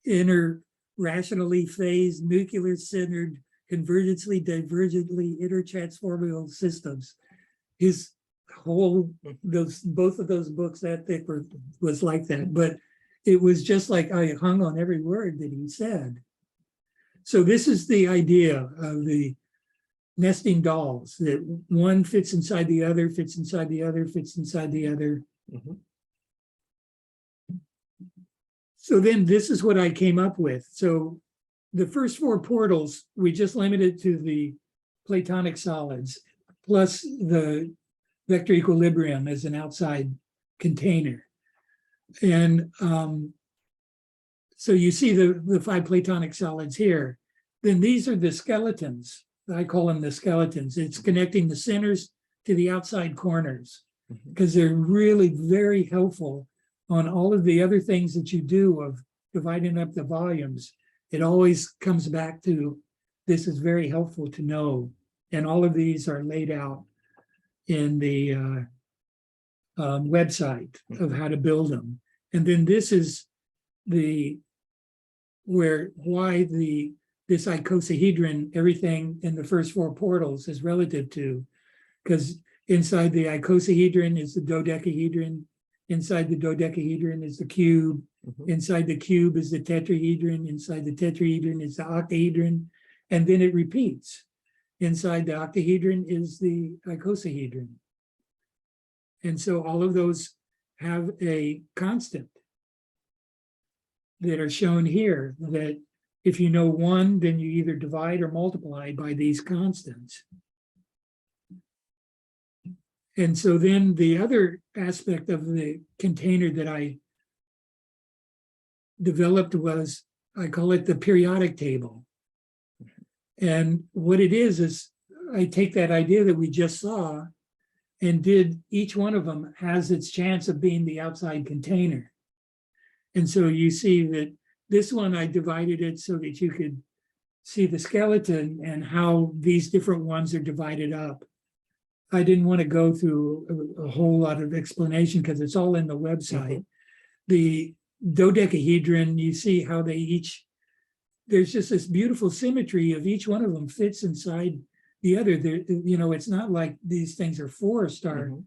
inner rationally phased, nuclear-centered, convergently, divergently, intertransformable systems. His whole, both of those books that thick was like that, but it was just like I hung on every word that he said. So this is the idea of the nesting dolls, that one fits inside the other, fits inside the other, fits inside the other. Mhm. So then this is what I came up with. So the first 4 portals, we just limited to the Platonic solids, plus the vector equilibrium as an outside container. And so you see the 5 Platonic solids here. Then these are the skeletons. I call them the skeletons. It's connecting the centers to the outside corners, because they're really very helpful on all of the other things that you do of dividing up the volumes, it always comes back to, this is very helpful to know. And all of these are laid out in the website of how to build them. And then this is why this icosahedron, everything in the first four portals is relative to, because inside the icosahedron is the dodecahedron, inside the dodecahedron is the cube, inside the cube is the tetrahedron, inside the tetrahedron is the octahedron, and then it repeats. Inside the octahedron is the icosahedron. And so all of those have a constant that are shown here, that if you know one, then you either divide or multiply by these constants. And so then the other aspect of the container that I developed was, I call it the periodic table. And what it is I take that idea that we just saw and did, each one of them has its chance of being the outside container. And so you see that this one, I divided it so that you could see the skeleton and how these different ones are divided up. I didn't want to go through a whole lot of explanation because it's all in the website. The dodecahedron, you see how they each, there's just this beautiful symmetry of each one of them fits inside the other. It's not like these things are forced, or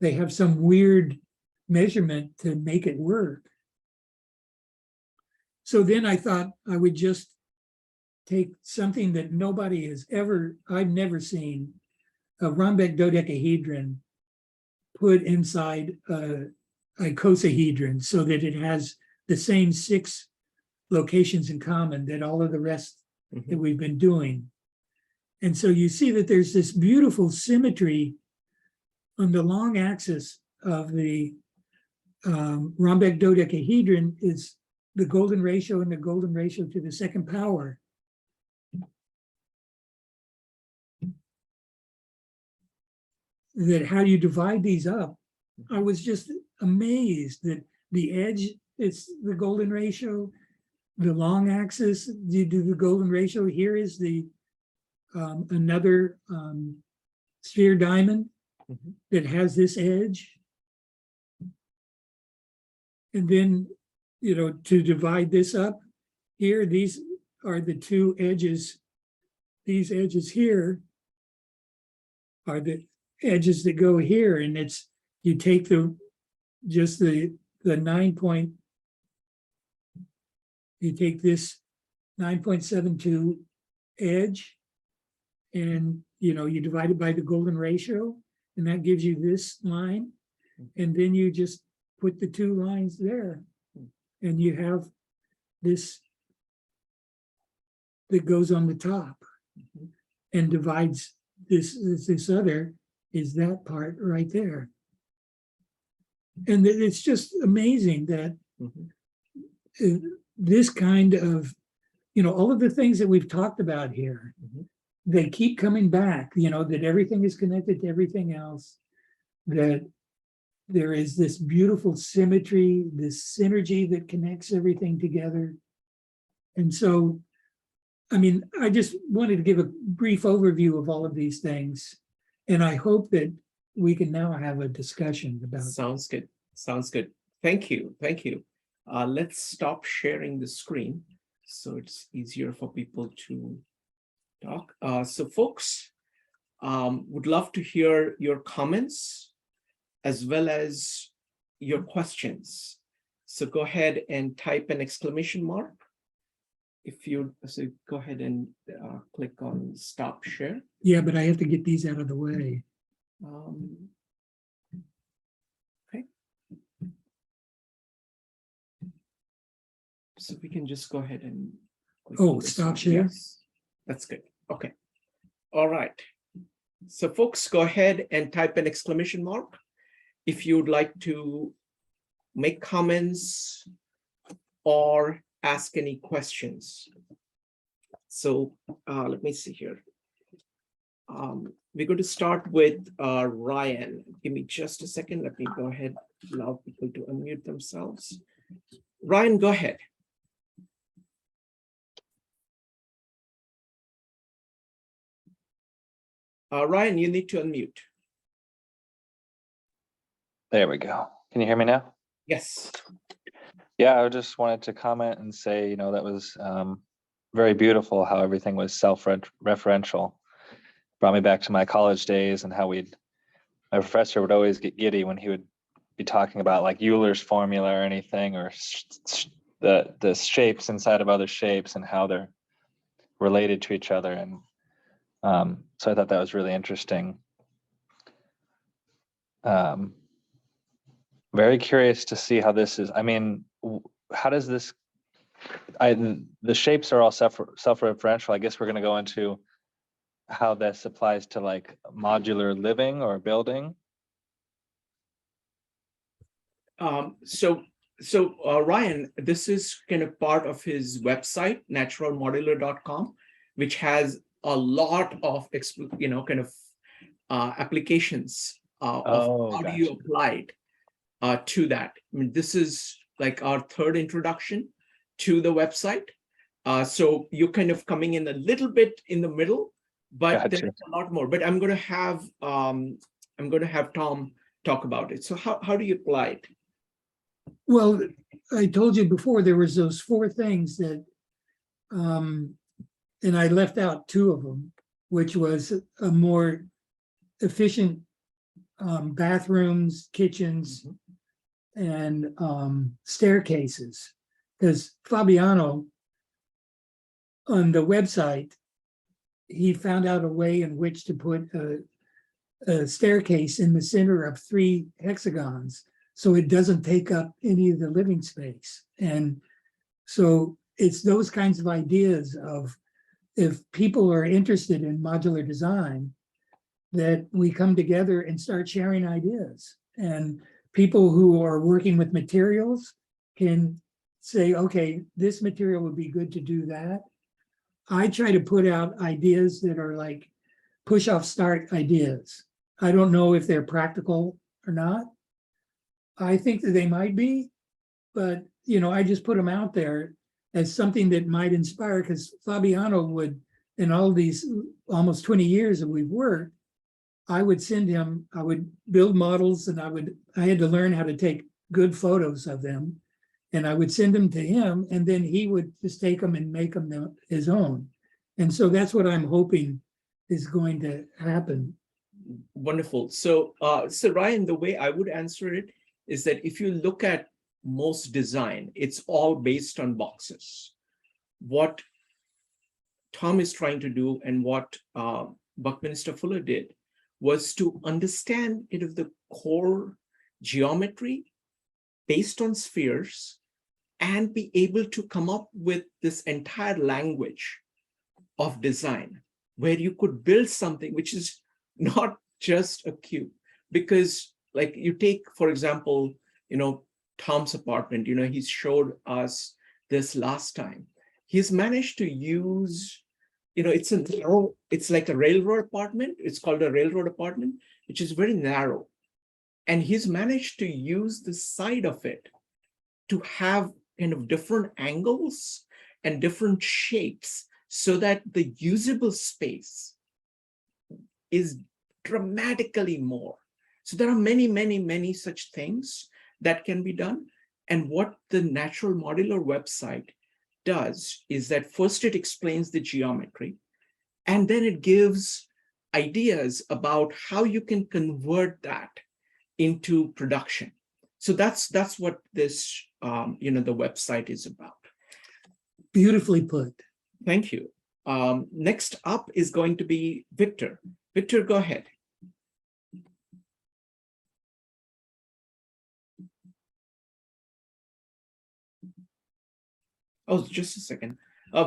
they have some weird measurement to make it work. So then I thought I would just take something that nobody has ever, I've never seen, a rhombic dodecahedron put inside a icosahedron so that it has the same 6 locations in common that all of the rest that we've been doing. And so you see that there's this beautiful symmetry on the long axis of the rhombic dodecahedron is the golden ratio and the golden ratio to the second power. That how you divide these up, I was just amazed that the edge, it's the golden ratio, the long axis, you do the golden ratio. Here is the another sphere diamond that has this edge. And then, to divide this up here, these are the 2 edges. These edges here are the edges that go here, and it's, you take the 9 point, you take this 9.72 edge, and you divide it by the golden ratio, and that gives you this line, and then you just put the 2 lines there, and you have this that goes on the top and divides this other is that part right there. And it's just amazing that this kind of, all of the things that we've talked about here, they keep coming back, that everything is connected to everything else, that there is this beautiful symmetry, this synergy that connects everything together. And so, I just wanted to give a brief overview of all of these things. And I hope that we can now have a discussion about it. Sounds good. Sounds good. Thank you. Thank you. Let's stop sharing the screen so it's easier for people to talk. So folks, would love to hear your comments as well as your questions. So go ahead and type an exclamation mark. If you go ahead and click on stop share. Yeah, but I have to get these out of the way. Okay. So we can just go ahead and click on this stop one. share. Yes, that's good. Okay. All right. So folks, go ahead and type an exclamation mark if you'd like to make comments or ask any questions. So let me see here. We're going to start with Ryan. Give me just a second. Let me go ahead, allow people to unmute themselves. Ryan, go ahead. Ryan, you need to unmute. There we go. Can you hear me now? Yes. Yeah, I just wanted to comment and say, you know, that was very beautiful how everything was self-referential. Brought me back to my college days and how my professor would always get giddy when he would be talking about like Euler's formula or anything, or the shapes inside of other shapes and how they're related to each other. And so I thought that was really interesting. Very curious to see how this is. I mean, how does this? The shapes are all self-referential. I guess we're going to go into how this applies to like modular living or building. So Ryan, this is kind of part of his website, naturalmodular.com, which has a lot of applications of how do you apply it to that. I mean, this is like our third introduction to the website. So you're kind of coming in a little bit in the middle, but there's a lot more. But I'm going to have Tom talk about it. So how do you apply it? Well, I told you before there was those 4 things that, and I left out 2 of them, which was a more efficient bathrooms, kitchens, and staircases. Because Fabiano on the website, he found out a way in which to put a staircase in the center of 3 hexagons, so it doesn't take up any of the living space. And so it's those kinds of ideas of, if people are interested in modular design, that we come together and start sharing ideas. And people who are working with materials can say, okay, this material would be good to do that. I try to put out ideas that are like push-off start ideas. I don't know if they're practical or not. I think that they might be, but I just put them out there as something that might inspire, because Fabiano would, in all these almost 20 years that we've worked, I would send him, I would build models, and I had to learn how to take good photos of them, and I would send them to him, and then he would just take them and make them his own. And so that's what I'm hoping is going to happen. Wonderful. So Ryan, the way I would answer it is that if you look at most design, it's all based on boxes. What Tom is trying to do, and what Buckminster Fuller did, was to understand the core geometry based on spheres and be able to come up with this entire language of design where you could build something which is not just a cube. Because like you take, for example, Tom's apartment, he showed us this last time. He's managed to use, it's like a railroad apartment. It's called a railroad apartment, which is very narrow. And he's managed to use the side of it to have kind of different angles and different shapes so that the usable space is dramatically more. So there are many, many, many such things that can be done. And what the Natural Modular website does is that first it explains the geometry, and then it gives ideas about how you can convert that into production. So that's what this the website is about. Beautifully put. Thank you. Next up is going to be Victor. Victor, go ahead. Oh, just a second.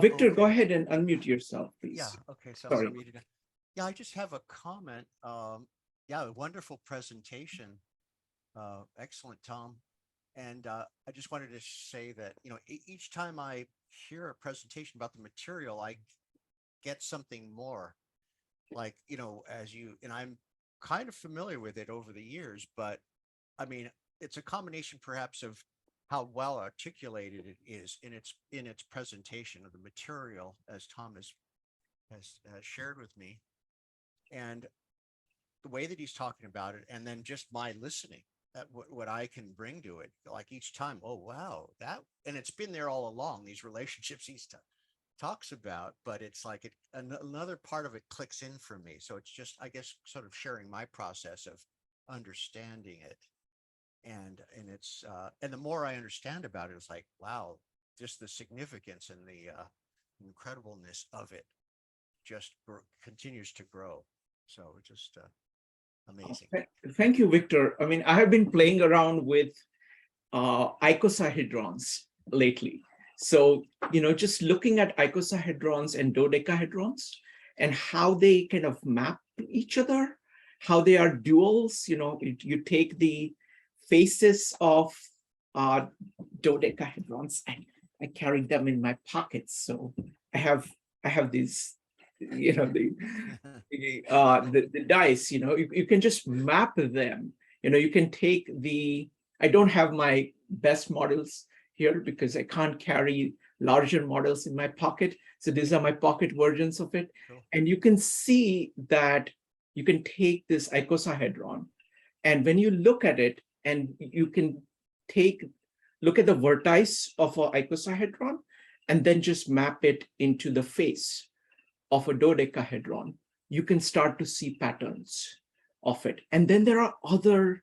Victor, go ahead and unmute yourself, please. Yeah, okay, so Sorry. Yeah, I just have a comment. Yeah, wonderful presentation. Excellent, Tom. And I just wanted to say that, each time I hear a presentation about the material, I get something more. Like, and I'm kind of familiar with it over the years, but I mean, it's a combination perhaps of how well articulated it is in its presentation of the material, as Tom has shared with me. And the way that he's talking about it, and then just my listening, that what I can bring to it, like each time, oh wow, that, and it's been there all along. These relationships he's talks about, but it's like another part of it clicks in for me. So it's just, I guess, sort of sharing my process of understanding it, and it's and the more I understand about it, it's like, wow, just the significance and the incredibleness of it just continues to grow. So it's just amazing. Thank you, Victor. I mean, I have been playing around with icosahedrons lately. So, just looking at icosahedrons and dodecahedrons and how they kind of map each other, how they are duals. You take the faces of dodecahedrons, and I carry them in my pockets. So I have these, the dice. You can just map them. You can take I don't have my best models here because I can't carry larger models in my pocket. So these are my pocket versions of it. Cool. And you can see that you can take this icosahedron, and when you look at it, and you can look at the vertex of an icosahedron, and then just map it into the face of a dodecahedron, you can start to see patterns of it. And then there are other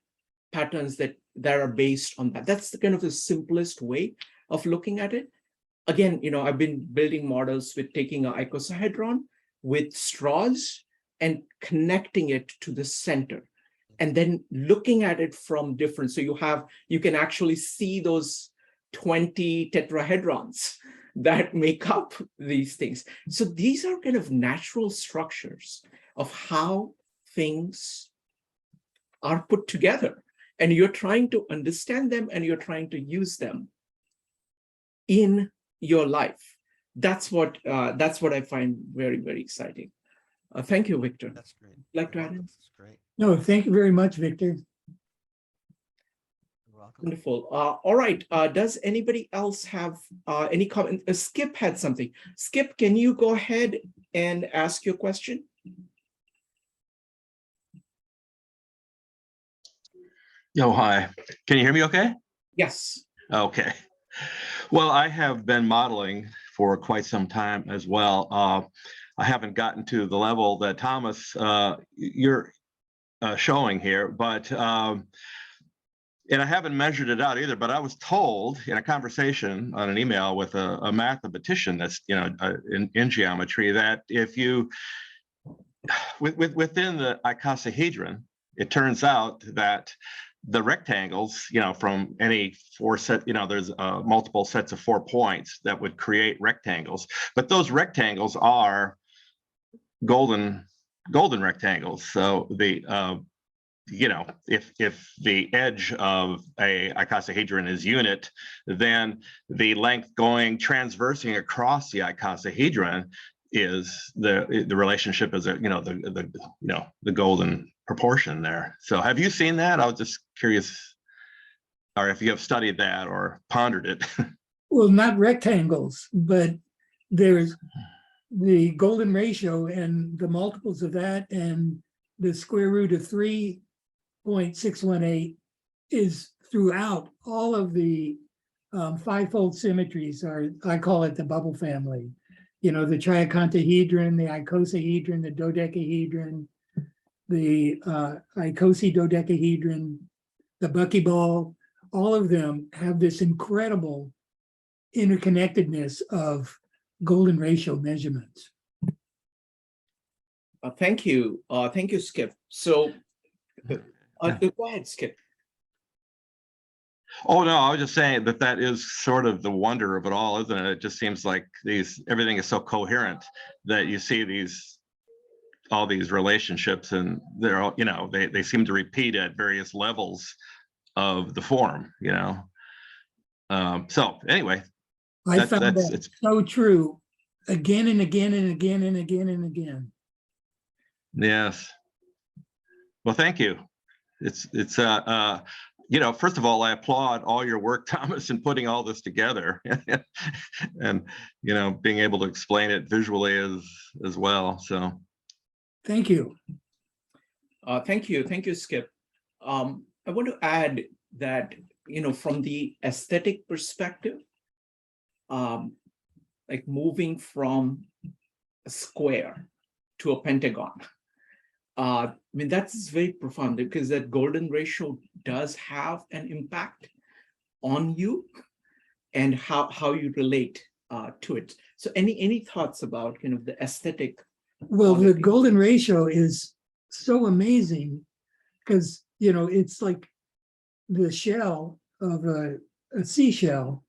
patterns that are based on that. That's the kind of the simplest way of looking at it. Again, I've been building models with taking an icosahedron with straws and connecting it to the center, and then looking at it from different. So you can actually see those 20 tetrahedrons that make up these things. So these are kind of natural structures of how things are put together. And you're trying to understand them, and you're trying to use them in your life. That's what I find very, very exciting. Thank you, Victor. That's great. Like to add in? That's great. No, thank you very much, Victor. You're welcome. Wonderful. All right. Does anybody else have any comment? Skip had something. Skip, can you go ahead and ask your question? Yo, hi. Can you hear me okay? Yes. Okay. Well, I have been modeling for quite some time as well. I haven't gotten to the level that Thomas, you're showing here, but and I haven't measured it out either, but I was told in a conversation on an email with a mathematician that's, in geometry, that if you, within the icosahedron, it turns out that the rectangles, from any four set, there's multiple sets of 4 points that would create rectangles, but those rectangles are golden rectangles. So the if the edge of a icosahedron is unit, then the length transversing across the icosahedron is the relationship is the golden proportion there. So have you seen that? I was just curious, or if you have studied that or pondered it. Well, not rectangles, but there's the golden ratio and the multiples of that, and the square root of 3.618 is throughout all of the fivefold symmetries, or I call it the bubble family. The triacontahedron, the icosahedron, the dodecahedron, the icosydodecahedron, the buckyball, all of them have this incredible interconnectedness of golden ratio measurements. Thank you. Thank you, Skip. So go ahead, Skip. Oh, no, I was just saying that is sort of the wonder of it all, isn't it? It just seems like everything is so coherent that you see all these relationships, and they're all, they seem to repeat at various levels of the form, So anyway, I found that so true again and again and again and again and again. Yes. Well, thank you. It's first of all, I applaud all your work, Thomas, in putting all this together and, being able to explain it visually as well. So Thank you. Thank you, Skip. I want to add that, from the aesthetic perspective, like moving from a square to a pentagon, I mean, that's very profound because that golden ratio does have an impact on you and how you relate to it. So any thoughts about the aesthetic? Well, the quality? golden ratio is so amazing because, it's like the shell of a seashell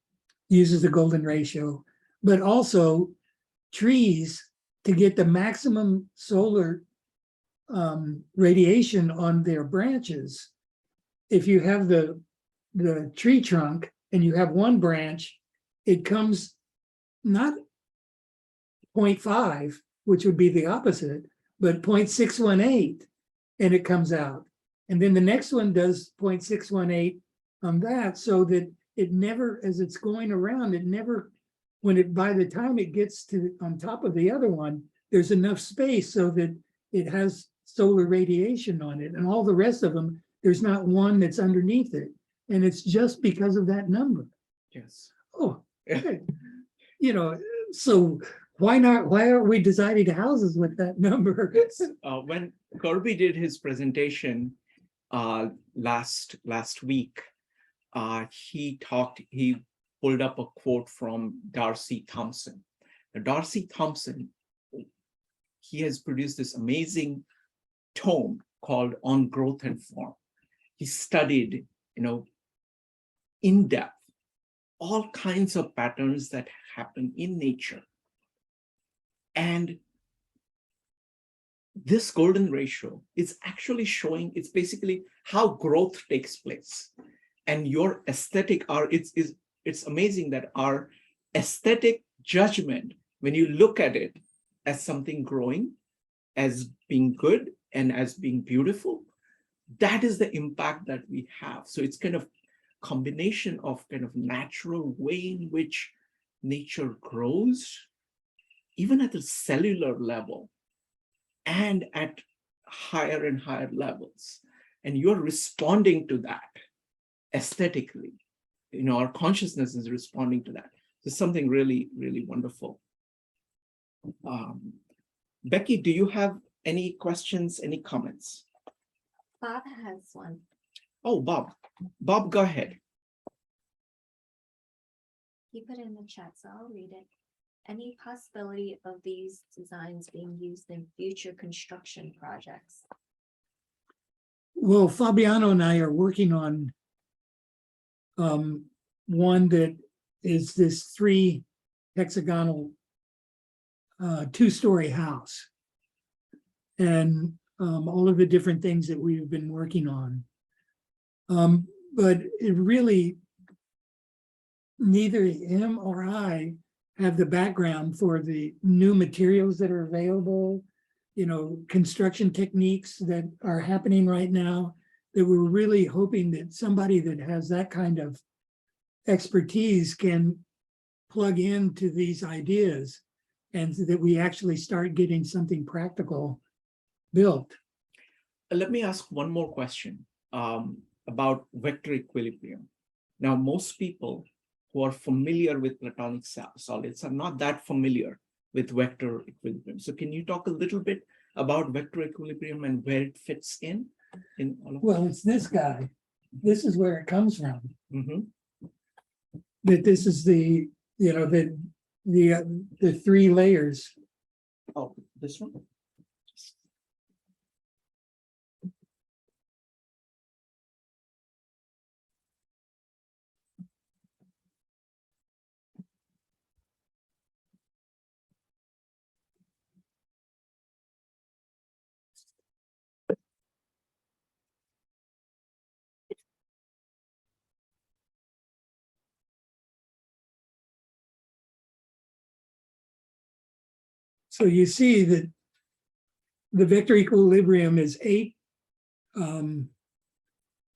uses the golden ratio, but also trees, to get the maximum solar radiation on their branches. If you have the tree trunk and you have one branch, it comes not 0.5, which would be the opposite, but 0.618, and it comes out. And then the next one does 0.618 on that, so that it never, as it's going around, it never, by the time it gets to on top of the other one, there's enough space so that it has solar radiation on it, and all the rest of them, there's not one that's underneath it. And it's just because of that number. Yes. Oh, okay. So why aren't we designing houses with that number? When Kirby did his presentation last week, he pulled up a quote from Darcy Thompson. Now, Darcy Thompson, he has produced this amazing tome called On Growth and Form. He studied, in depth, all kinds of patterns that happen in nature. And this golden ratio is actually showing, it's basically how growth takes place. And your aesthetic it's amazing that our aesthetic judgment, when you look at it as something growing, as being good, and as being beautiful, that is the impact that we have. So it's kind of combination of kind of natural way in which nature grows, even at the cellular level and at higher and higher levels. And you're responding to that aesthetically. Our consciousness is responding to that. It's something really, really wonderful. Becky, do you have any questions, any comments? Bob has one. Oh, Bob. Bob, go ahead. He put it in the chat, so I'll read it. Any possibility of these designs being used in future construction projects? Well, Fabiano and I are working on one that is this 3 hexagonal 2-story house, and all of the different things that we've been working on. But it really, neither him or I have the background for the new materials that are available, construction techniques that are happening right now, that we're really hoping that somebody that has that kind of expertise can plug into these ideas, and so that we actually start getting something practical built. Let me ask one more question about vector equilibrium. Now, most people who are familiar with Platonic solids are not that familiar with vector equilibrium. So can you talk a little bit about vector equilibrium and where it fits in all of Well, it's this guy. This is where it comes from. Mm-hmm. That this is the 3 layers. Oh, this one? So you see that the vector equilibrium is 8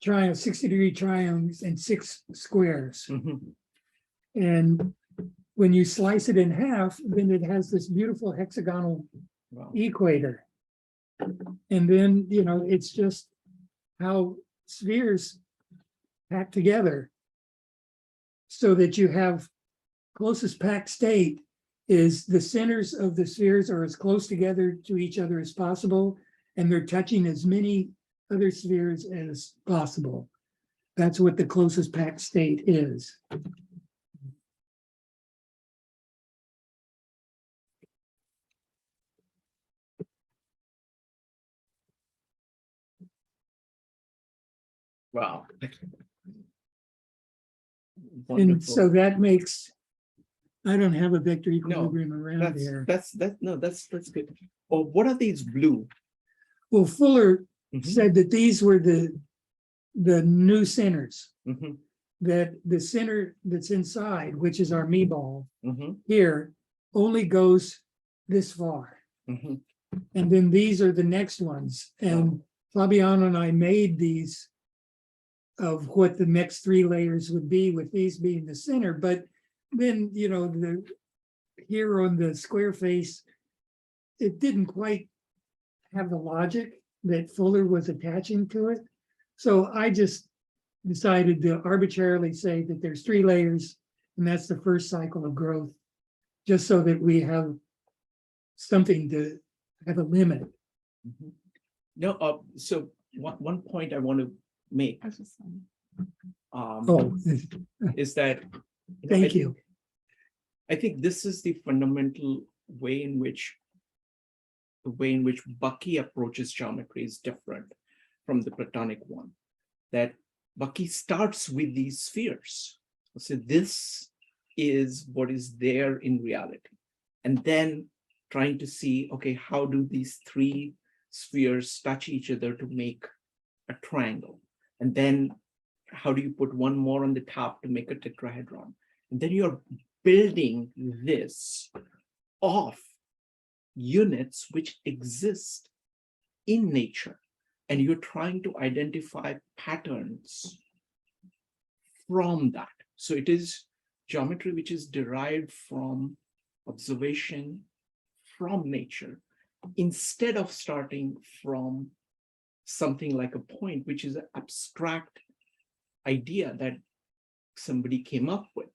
triangles, 60-degree triangles, and 6 squares. Mm-hmm. And when you slice it in half, then it has this beautiful hexagonal Wow. equator. And then, it's just how spheres pack together so that you have closest packed state is the centers of the spheres are as close together to each other as possible, and they're touching as many other spheres as possible. That's what the closest packed state is. Wow. And so Wonderful. that makes, I don't have a vector equilibrium around That's here. that's good. Oh, what are these blue? Well, Fuller Mhm, said that these were the new centers, mhm, that the center that's inside, which is our me ball mhm, here, only goes this far. mhm. And then these are the next ones. And Fabiano and I made these of what the next 3 layers would be, with these being the center. But then, the here on the square face, it didn't quite have the logic that Fuller was attaching to it. So I just decided to arbitrarily say that there's 3 layers, and that's the first cycle of growth, just so that we have something to have a limit. Mhm. No, so one point I want to make Oh, is that thank you. I think this is the fundamental way in which Bucky approaches geometry is different from the Platonic one. That Bucky starts with these spheres. So this is what is there in reality. And then trying to see, okay, how do these 3 spheres touch each other to make a triangle? And then how do you put one more on the top to make a tetrahedron? And then you're building this off units which exist in nature, and you're trying to identify patterns from that. So it is geometry which is derived from observation from nature, instead of starting from something like a point, which is an abstract idea that somebody came up with.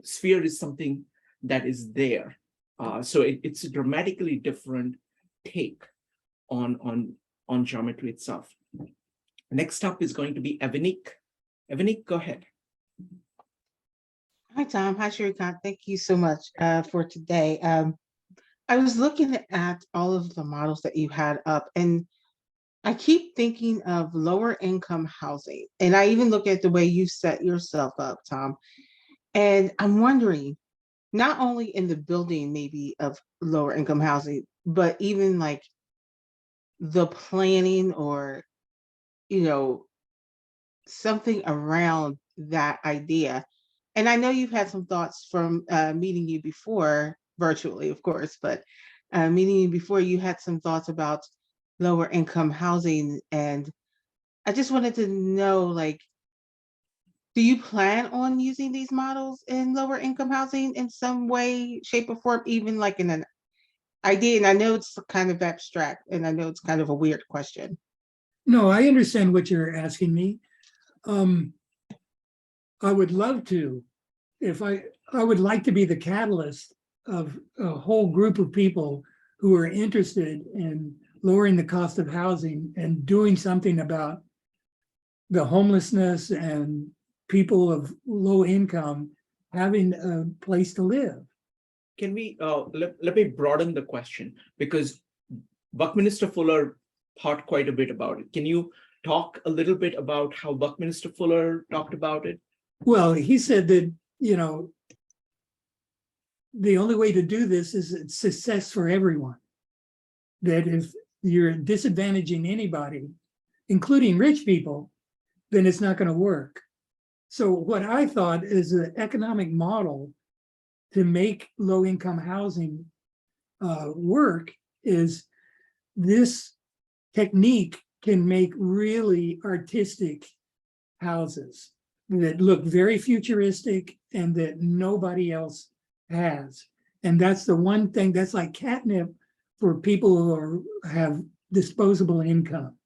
Sphere is something that is there. So it's a dramatically different take on geometry itself. Next up is going to be Evanik. Evanik, go ahead. Hi, Tom. Hi, Shrikant. Thank you so much for today. I was looking at all of the models that you had up, and I keep thinking of lower income housing. And I even look at the way you set yourself up, Tom. And I'm wondering, not only in the building maybe of lower income housing, but even like the planning or, something around that idea. And I know you've had some thoughts from meeting you before, virtually, of course, but meeting you before, you had some thoughts about lower income housing. And I just wanted to know, like, do you plan on using these models in lower income housing in some way, shape, or form, even like in an idea? And I know it's kind of abstract, and I know it's kind of a weird question. No, I understand what you're asking me. I would love to, if I would like to be the catalyst of a whole group of people who are interested in lowering the cost of housing and doing something about the homelessness and people of low income having a place to live. Can we, let me broaden the question, because Buckminster Fuller thought quite a bit about it. Can you talk a little bit about how Buckminster Fuller talked about it? Well, he said that, the only way to do this is success for everyone. That if you're disadvantaging anybody, including rich people, then it's not going to work. So what I thought is an economic model to make low-income housing work is this technique can make really artistic houses that look very futuristic and that nobody else has. And that's the one thing that's like catnip for people who have disposable income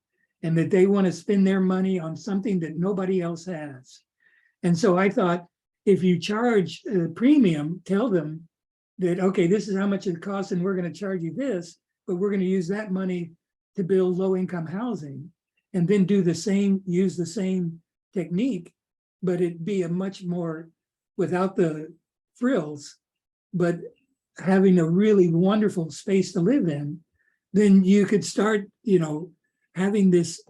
and that they want to spend their money on something that nobody else has. And so I thought, if you charge a premium, tell them that, okay, this is how much it costs and we're going to charge you this, but we're going to use that money to build low-income housing, and then do the same, use the same technique, but it'd be a much more, without the frills, but having a really wonderful space to live in, then you could start, having this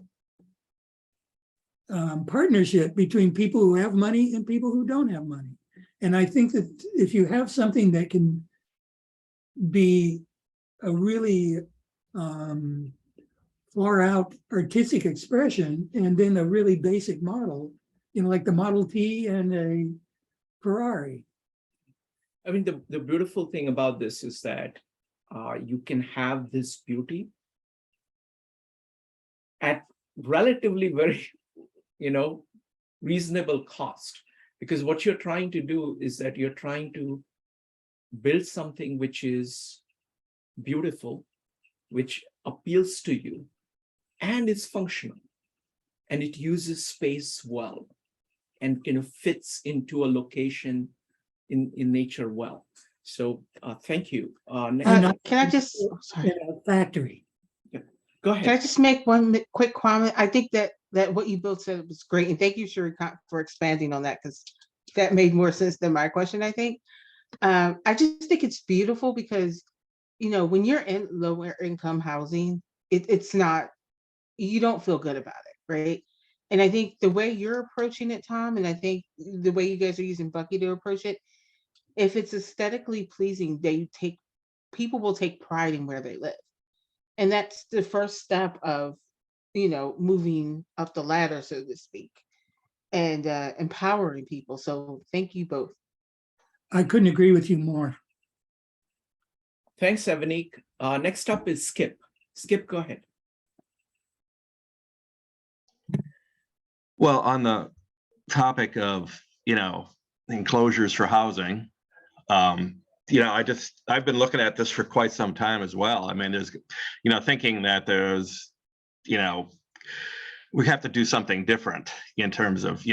partnership between people who have money and people who don't have money. And I think that if you have something that can be a really far out artistic expression, and then a really basic model, like the Model T and a Ferrari. I mean, the beautiful thing about this is that you can have this beauty at relatively very, reasonable cost. Because what you're trying to do is that you're trying to build something which is beautiful, which appeals to you, and is functional, and it uses space well, and fits into a location in nature well. So thank you. Can I just, sorry. In a factory. Go Can I ahead. just make one quick comment? I think that what you both said was great, and thank you, Sherry, for expanding on that, because that made more sense than my question, I think. I just think it's beautiful because, when you're in lower income housing, it's not, you don't feel good about it, right? And I think the way you're approaching it, Tom, and I think the way you guys are using Bucky to approach it, if it's aesthetically pleasing, people will take pride in where they live. And that's the first step of, moving up the ladder, so to speak, and empowering people. So thank you both. I couldn't agree with you more. Thanks, Evanique. Next up is Skip. Skip, go ahead. Well, on the topic of, enclosures for housing, I've been looking at this for quite some time as well. I mean, there's, thinking that there's, we have to do something different in terms of,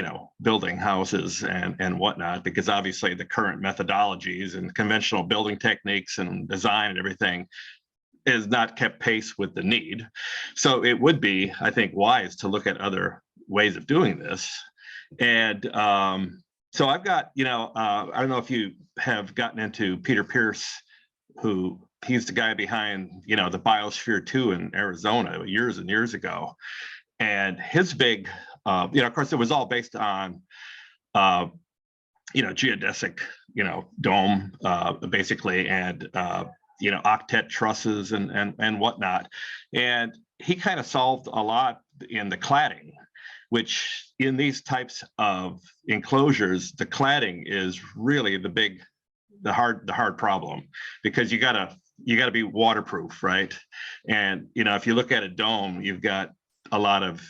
building houses and whatnot, because obviously the current methodologies and conventional building techniques and design and everything is not kept pace with the need. So it would be, I think, wise to look at other ways of doing this. And so I've got, I don't know if you have gotten into Peter Pierce, he's the guy behind, the Biosphere 2 in Arizona years and years ago. And his big, of course, it was all based on, geodesic, dome, basically, and, octet trusses and whatnot. And he kind of solved a lot in the cladding, which in these types of enclosures, the cladding is really the hard problem, because you gotta be waterproof, right? And if you look at a dome, you've got a lot of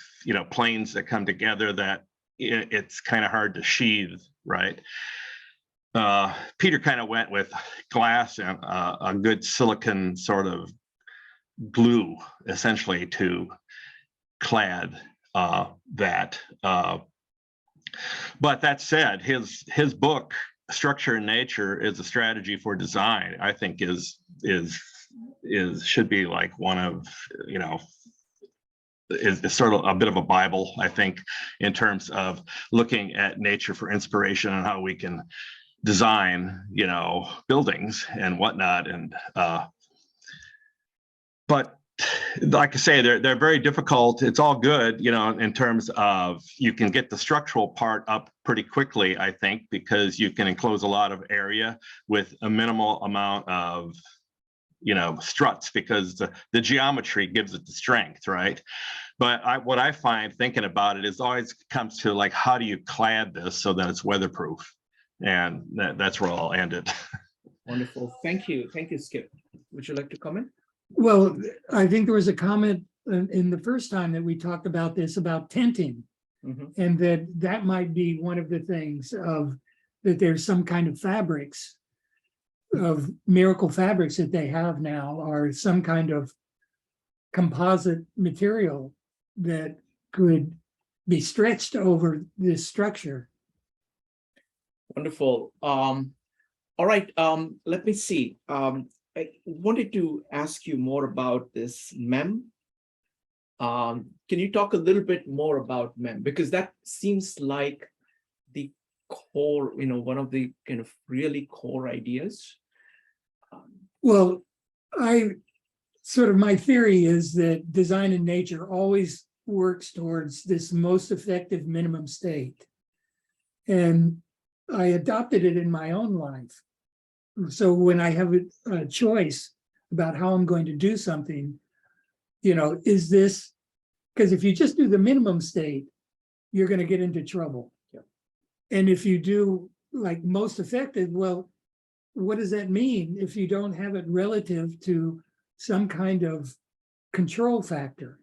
planes that come together that it's kind of hard to sheathe, right? Peter kind of went with glass and a good silicon sort of glue, essentially, to clad that. But that said, his book, Structure in Nature is a Strategy for Design, I think should be like one of, is sort of a bit of a Bible, I think, in terms of looking at nature for inspiration and how we can design, buildings and whatnot. And but like I say, they're very difficult. It's all good, in terms of you can get the structural part up pretty quickly, I think, because you can enclose a lot of area with a minimal amount of, struts, because the geometry gives it the strength, right? But what I find thinking about it is always comes to, like, how do you clad this so that it's weatherproof? And that's where I'll end it. Wonderful. Thank you. Thank you, Skip. Would you like to comment? Well, I think there was a comment in the first time that we talked about this, about tenting, and that might be one of the things that there's some kind of fabrics of miracle fabrics that they have now are some kind of composite material that could be stretched over this structure. Wonderful. All right. Let me see. I wanted to ask you more about this MEM. Can you talk a little bit more about MEM? Because that seems like the core, one of the kind of really core ideas. Well, my theory is that design in nature always works towards this most effective minimum state. And I adopted it in my own life. So when I have a choice about how I'm going to do something, is this, because if you just do the minimum state, you're going to get into trouble. Yeah. And if you do like most effective, well, what does that mean if you don't have it relative to some kind of control factor?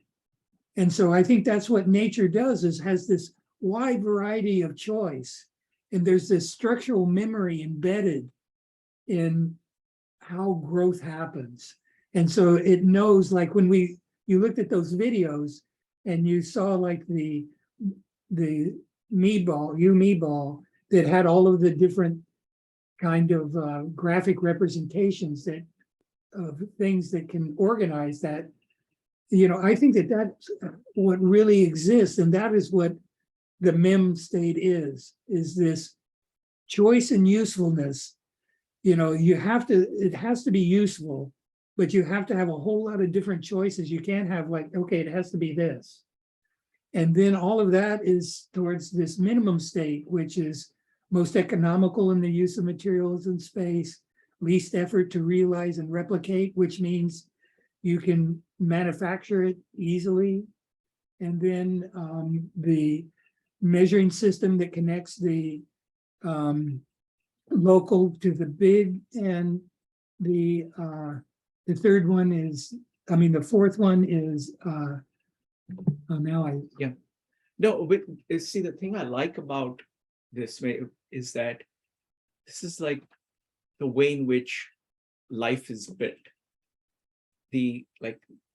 And so I think that's what nature does, is has this wide variety of choice. And there's this structural memory embedded in how growth happens. And so it knows, like when you looked at those videos and you saw like the me ball that had all of the different kind of graphic representations that of things that can organize that. I think that that's what really exists, and that is what the MEM state is this choice and usefulness. It has to be useful, but you have to have a whole lot of different choices. You can't have like, okay, it has to be this. And then all of that is towards this minimum state, which is most economical in the use of materials and space, least effort to realize and replicate, which means you can manufacture it easily. And then the measuring system that connects the local to the big, and the third one is, the fourth one is No, see, the thing I like about this way is that this is like the way in which life is built.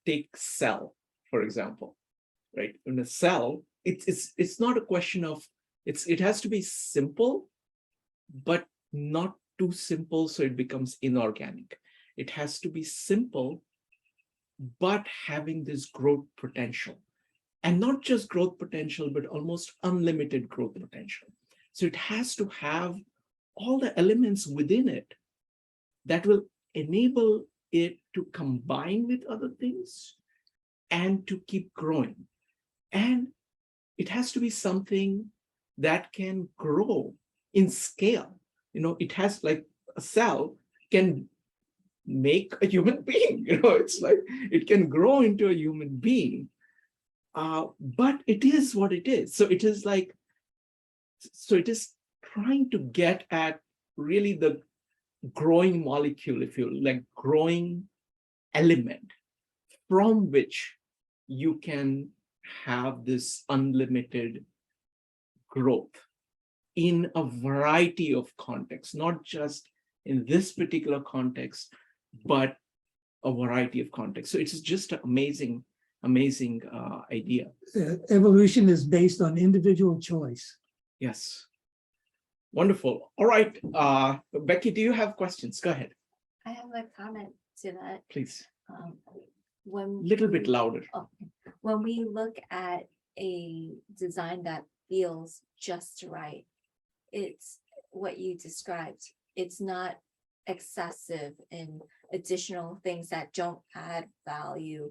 Take cell, for example, right? In a cell, it's not a question of, it has to be simple, but not too simple so it becomes inorganic. It has to be simple, but having this growth potential. And not just growth potential, but almost unlimited growth potential. So it has to have all the elements within it that will enable it to combine with other things and to keep growing. And it has to be something that can grow in scale. It has, like, a cell can make a human being. It's like it can grow into a human being. But it is what it is. So it is trying to get at really the growing molecule, if you like, growing element from which you can have this unlimited growth in a variety of contexts, not just in this particular context, but a variety of contexts. So it's just an amazing idea. Evolution is based on individual choice. Yes. Wonderful. All right. Becky, do you have questions? Go ahead. I have a comment to that. Please. When Little bit louder. When we look at a design that feels just right, it's what you described. It's not excessive in additional things that don't add value.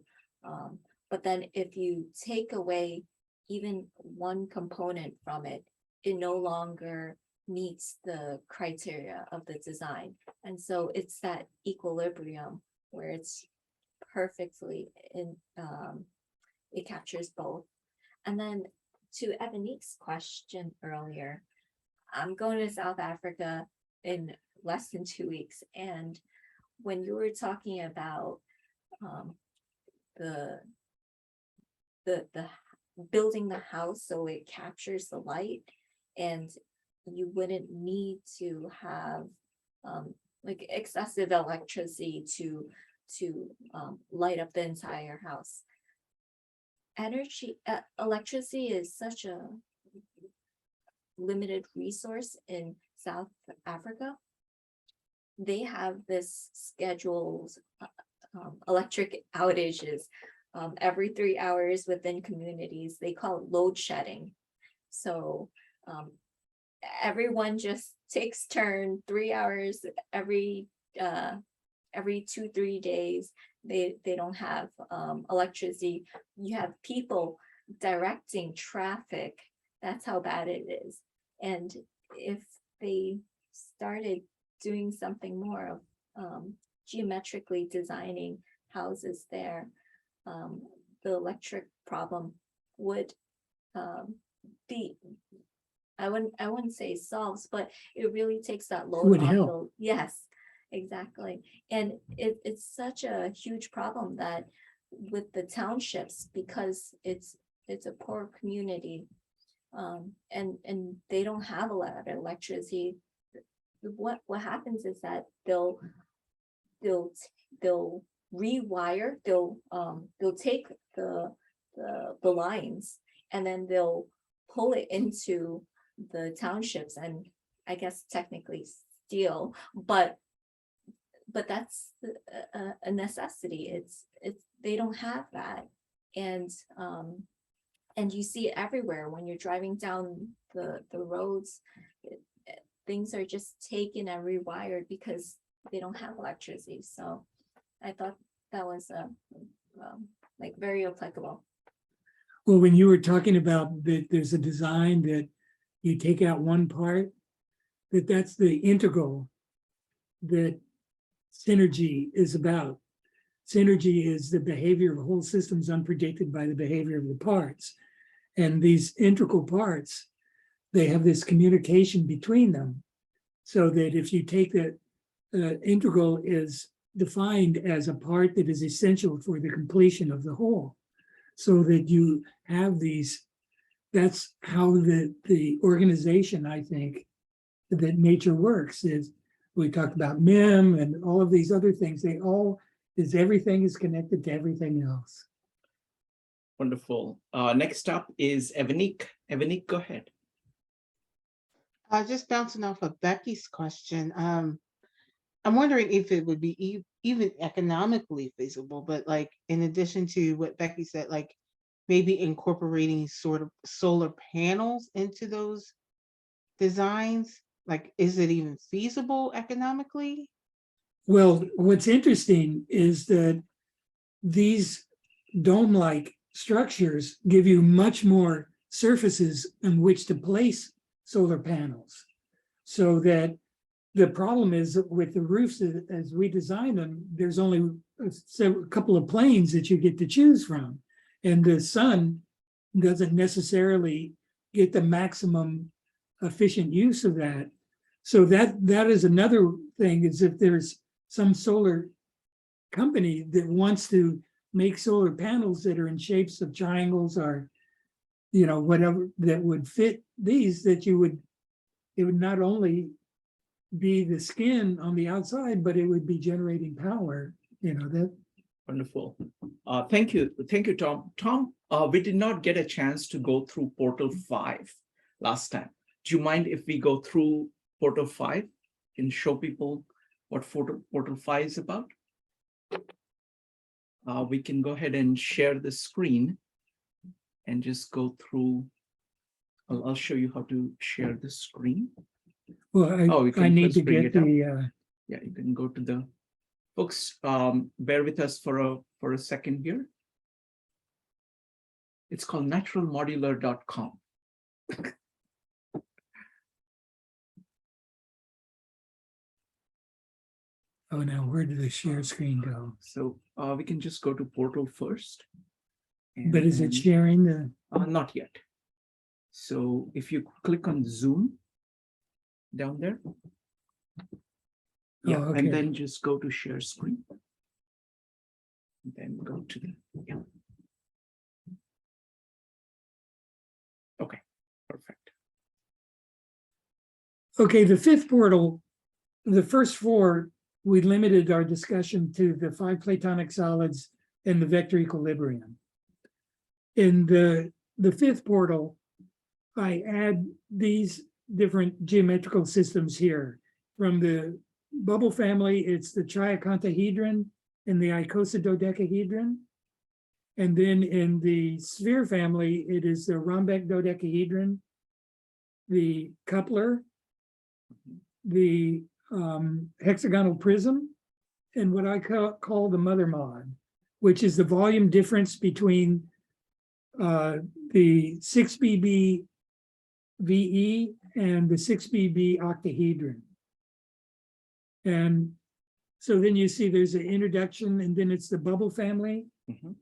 But then if you take away even one component from it, it no longer meets the criteria of the design. And so it's that equilibrium where it's perfectly in, it captures both. And then to Ebonique's question earlier, I'm going to South Africa in less than 2 weeks. And when you were talking about the building the house so it captures the light, and you wouldn't need to have like excessive electricity to light up the entire house. Electricity is such a limited resource in South Africa. They have this scheduled electric outages every 3 hours within communities. They call it load shedding. So everyone just takes turn 3 hours every 2-3 days. They don't have electricity. You have people directing traffic. That's how bad it is. And if they started doing something more of geometrically designing houses there, the electric problem would be, I wouldn't say solves, but it really takes that load Would off help. yes, exactly. And it's such a huge problem that with the townships, because it's a poor community, and they don't have a lot of electricity. What happens is that they'll rewire, they'll take the lines, and then they'll pull it into the townships, and I guess technically steal, but that's a necessity. It's they don't have that, and you see it everywhere when you're driving down the roads. Things are just taken and rewired because they don't have electricity. So I thought that was like very applicable. Well, when you were talking about that there's a design that you take out one part, that's the integral that synergy is about. Synergy is the behavior of whole systems unpredicted by the behavior of the parts. And these integral parts, they have this communication between them, so that if you take that integral is defined as a part that is essential for the completion of the whole, so that you have these, that's how the organization, I think, that nature works. Is we talked about MIM and all of these other things, they all is everything is connected to everything else. Wonderful. Next up is Evanik. Evanik, go ahead. Just bouncing off of Becky's question, I'm wondering if it would be even economically feasible, but like in addition to what Becky said, like maybe incorporating sort of solar panels into those designs. Like, is it even feasible economically? Well, what's interesting is that these dome-like structures give you much more surfaces on which to place solar panels. So that the problem is that with the roofs, as we design them, there's only a couple of planes that you get to choose from. And the sun doesn't necessarily get the maximum efficient use of that. So that is another thing, is if there's some solar company that wants to make solar panels that are in shapes of triangles or, whatever that would fit these, that it would not only be the skin on the outside, but it would be generating power, that. Wonderful. Thank you, Tom. Tom, we did not get a chance to go through Portal 5 last time. Do you mind if we go through Portal 5 and show people what Portal 5 is about? We can go ahead and share the screen and just go through. I'll show you how to share the screen. Well, I need to get the. Yeah, you can go to the folks. Bear with us for a second here. It's called naturalmodular.com. Oh, now where did the share screen go? So we can just go to Portal first. But is it sharing the? Not yet. So if you click on Zoom down there. Yeah, okay. And then just go to share screen. And then go to the, yeah. Okay, perfect. Okay, the fifth portal, the first four we limited our discussion to the 5 Platonic solids and the vector equilibrium. In the 5th portal, I add these different geometrical systems here. From the bubble family, it's the triacontahedron and the icosahedron. And then in the sphere family, it is the rhombic dodecahedron, the coupler, the hexagonal prism, and what I call the mother mod, which is the volume difference between the 6BB VE and the 6BB octahedron. And so then you see there's an introduction, and then it's the bubble family. Mhm.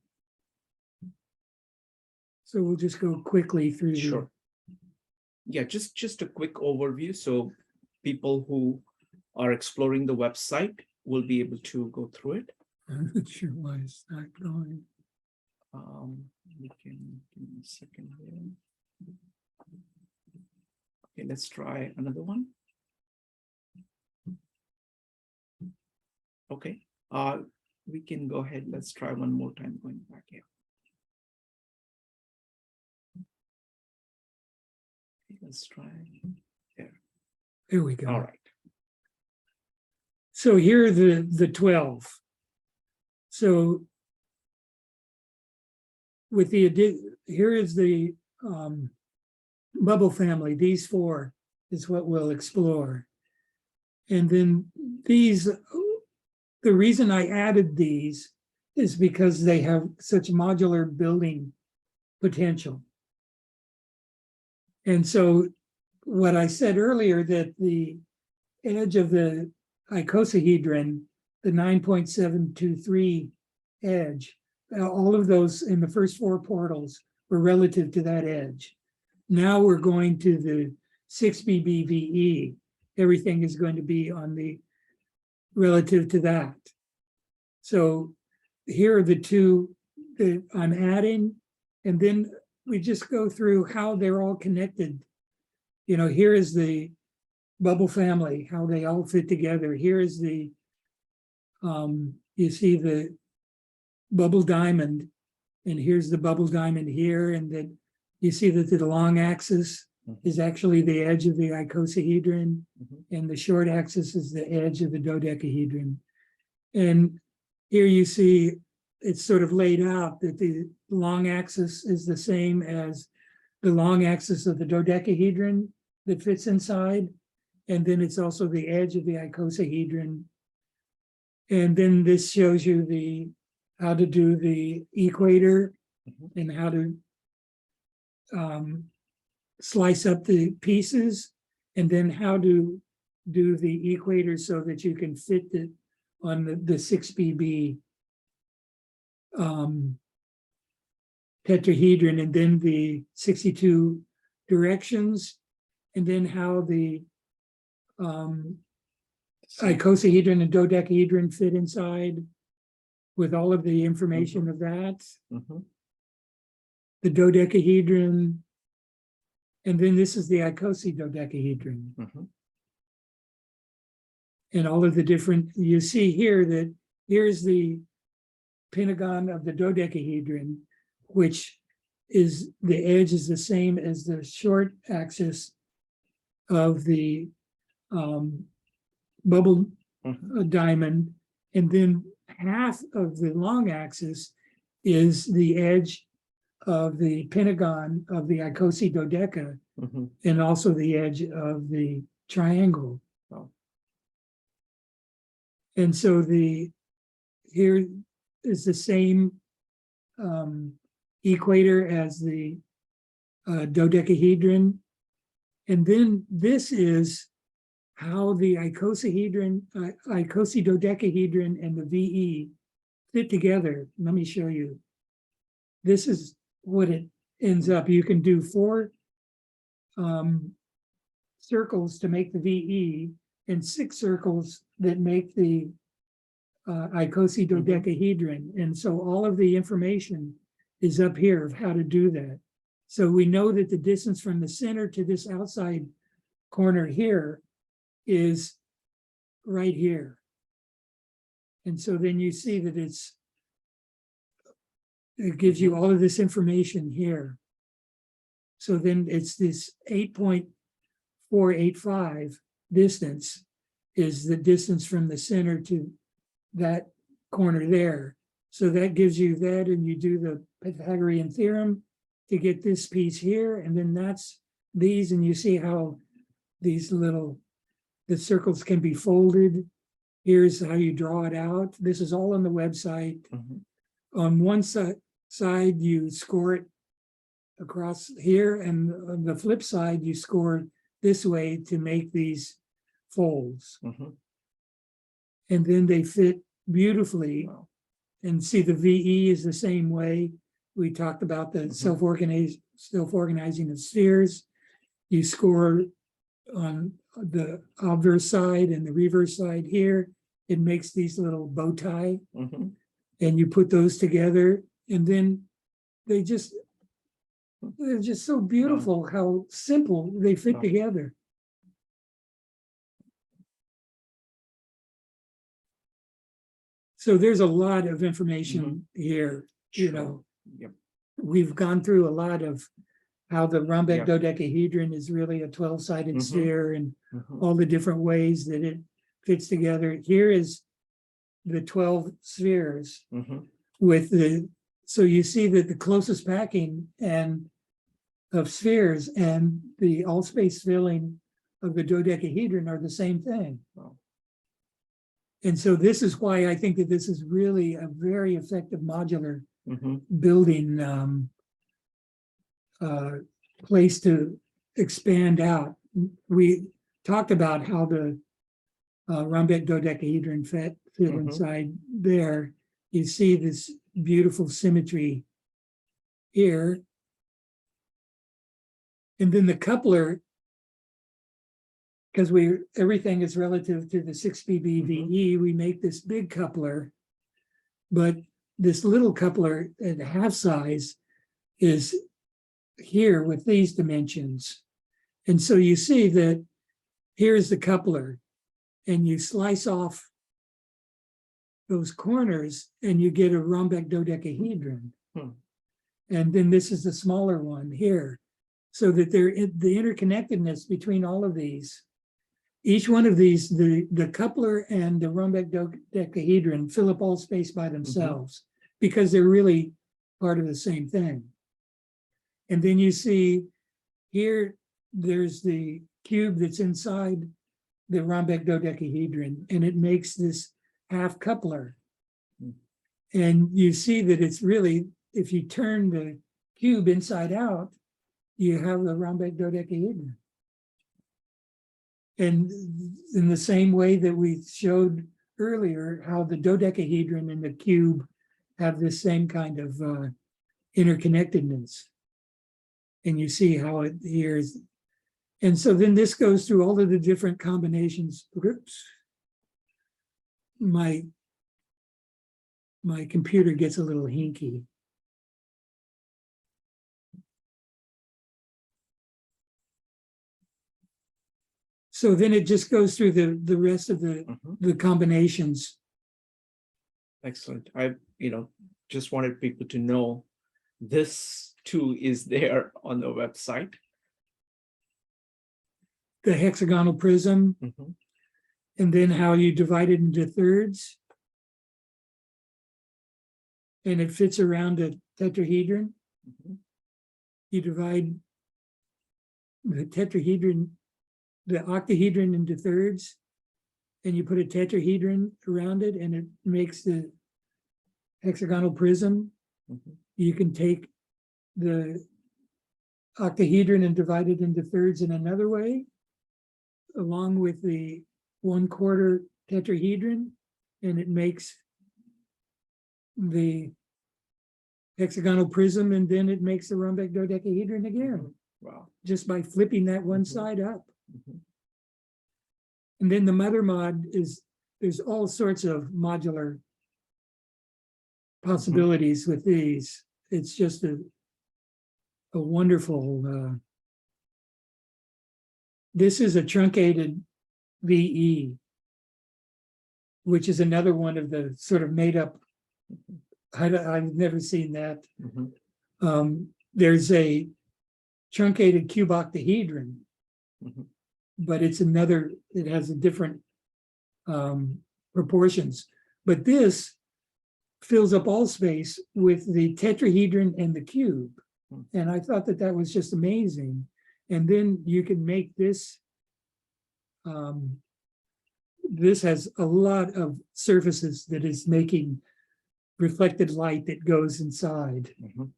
So we'll just go quickly through. Sure. Yeah, just a quick overview. So people who are exploring the website will be able to go through it. I'm not sure why it's not going. We can give me a second here. Okay, let's try another one. Okay, we can go ahead. Let's try one more time going back here. Okay, let's try there. There we go. All right. So here are the 12. So with here is the bubble family. These 4 is what we'll explore. And then these, the reason I added these is because they have such modular building potential. And so what I said earlier, that the edge of the icosahedron, the 9.723 edge, all of those in the first 4 portals were relative to that edge. Now we're going to the 6BBVE. Everything is going to be on the relative to that. So here are the 2 that I'm adding, and then we just go through how they're all connected. You know, here is the bubble family, how they all fit together. Here is the, you see the bubble diamond, and here's the bubble diamond here, and that you see that the long axis is actually the edge of the icosahedron, and the short axis is the edge of the dodecahedron. And here you see it's sort of laid out that the long axis is the same as the long axis of the dodecahedron that fits inside. And then it's also the edge of the icosahedron. And then this shows you how to do the equator and how to slice up the pieces, and then how to do the equator so that you can fit it on the 6BB tetrahedron, and then the 62 directions, and then how the icosahedron and dodecahedron fit inside with all of the information of that. The dodecahedron, and then this is the icosahedron. And all of the different, you see here that here's the pentagon of the dodecahedron, which is the edge is the same as the short axis of the bubble diamond, and then half of the long axis is the edge of the pentagon of the icosahedrodeca, and also the edge of the triangle. And so here is the same equator as the dodecahedron. And then this is how the icosahedrodecahedron and the VE fit together. Let me show you. This is what it ends up. You can do 4 circles to make the VE, and 6 circles that make the icosahedrodecahedron. And so all of the information is up here of how to do that. So we know that the distance from the center to this outside corner here is right here. And so then you see that it gives you all of this information here. So then it's this 8.485 distance is the distance from the center to that corner there. So that gives you that, and you do the Pythagorean theorem to get this piece here, and then that's these, and you see how these the circles can be folded. Here's how you draw it out. This is all on the website. On one side, you score it across here, and on the flip side, you score this way to make these folds. And then they fit beautifully. Wow. And see, the VE is the same way. We talked about the self-organizing of spheres. You score on the obverse side and the reverse side here. It makes these little bow tie, and you put those together, and then they're just so beautiful how simple they fit together. So there's a lot of information here, you know. Yep. We've gone through a lot of how the rhombic dodecahedron is really a 12-sided sphere, and all the different ways that it fits together. Here is the 12 spheres with so you see that the closest packing and of spheres and the all space filling of the dodecahedron are the same thing. Wow. And so this is why I think that this is really a very effective modular building place to expand out. We talked about how the rhombic dodecahedron fit inside there. You see this beautiful symmetry here. And then the coupler, because everything is relative to the 6BBVE, we make this big coupler, but this little coupler at half size is here with these dimensions. And so you see that here's the coupler, and you slice off those corners and you get a rhombic dodecahedron. And then this is the smaller one here, so that the interconnectedness between all of these, each one of these, the coupler and the rhombic dodecahedron fill up all space by themselves because they're really part of the same thing. And then you see here, there's the cube that's inside the rhombic dodecahedron, and it makes this half coupler. And you see that it's really, if you turn the cube inside out, you have the rhombic dodecahedron. And in the same way that we showed earlier, how the dodecahedron and the cube have this same kind of interconnectedness. And you see how it here is. And so then this goes through all of the different combinations. Oops. My computer gets a little hinky. So then it just goes through the rest of the combinations. Excellent. I just wanted people to know this too is there on the website. The hexagonal prism, and then how you divide it into thirds. And it fits around a tetrahedron. You divide the tetrahedron, the octahedron into thirds, and you put a tetrahedron around it, and it makes the hexagonal prism. You can take the octahedron and divide it into thirds in another way, along with the 1/4 tetrahedron, and it makes the hexagonal prism, and then it makes the rhombic dodecahedron again. Wow. Just by flipping that one side up. And then the mother mod is, there's all sorts of modular possibilities with these. It's just a wonderful, this is a truncated VE. which is another one of the sort of made up. I've never seen that. There's a truncated cube octahedron, Mhm. but it's another, it has a different proportions. But this fills up all space with the tetrahedron and the cube. And I thought that that was just amazing. And then you can make this, this has a lot of surfaces that is making reflected light that goes inside. Mhm.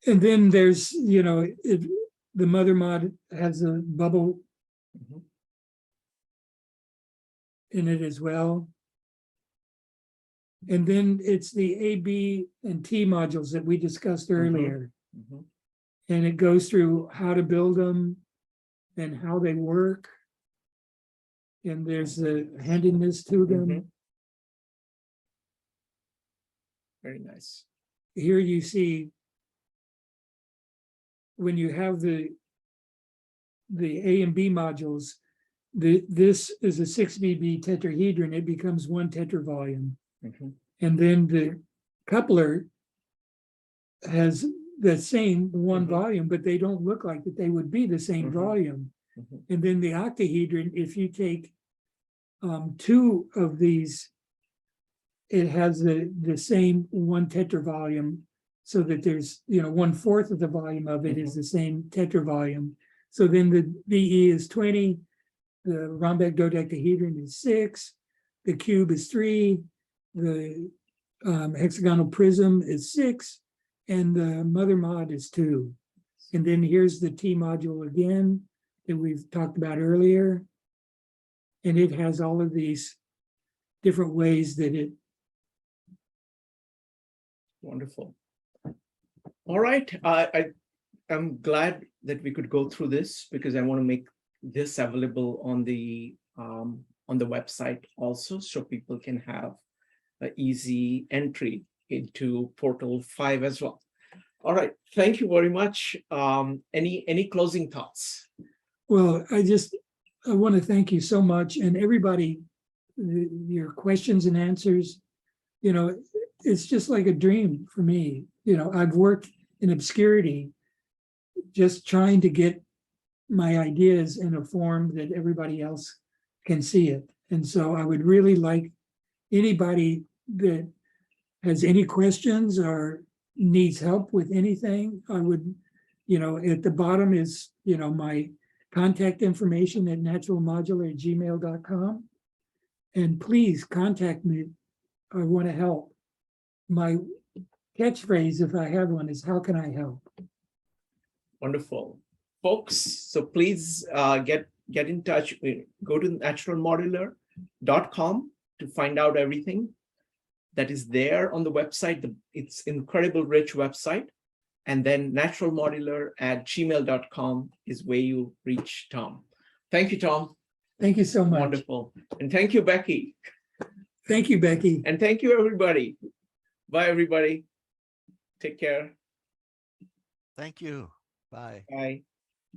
And then there's, you know, the mother mod has a bubble Mhm. in it as well. And then it's the A, B, and T modules that we discussed earlier. Mhm. And it goes through how to build them and how they work. And there's the handedness to them. Mhm. Very nice. Here you see when you have the A and B modules, this is a 6BB tetrahedron, it becomes one tetravolume. Mhm. And then the coupler has the same one Mhm. volume, but they don't look like that they would be the same Mhm. volume. Mhm. And then the octahedron, if you take two of these, it has the same one tetravolume, so that there's, you know, 1/4 of the volume of it is the same tetravolume. So then the BE is 20, the rhombic dodecahedron is 6, the cube is 3, the hexagonal prism is 6, and the mother mod is 2. And then here's the T module again that we've talked about earlier. And it has all of these different ways that it. Wonderful. All right. I'm glad that we could go through this because I want to make this available on the website also, so people can have an easy entry into Portal 5 as well. All right. Thank you very much. Any closing thoughts? Well, I want to thank you so much, and everybody, your questions and answers, you know, it's just like a dream for me. You know, I've worked in obscurity, just trying to get my ideas in a form that everybody else can see it. And so I would really like anybody that has any questions or needs help with anything, I would, you know, at the bottom is, you know, my contact information at naturalmodular@gmail.com. And please contact me. I want to help. My catchphrase, if I have one, is how can I help? Wonderful. Folks, so please get in touch. Go to naturalmodular.com to find out everything that is there on the website. It's incredible rich website. And then naturalmodular@gmail.com is where you reach Tom. Thank you, Tom. Thank you so much. Wonderful. And thank you, Becky. Thank you, Becky. And thank you, everybody. Bye, everybody. Take care. Thank you. Bye. Bye.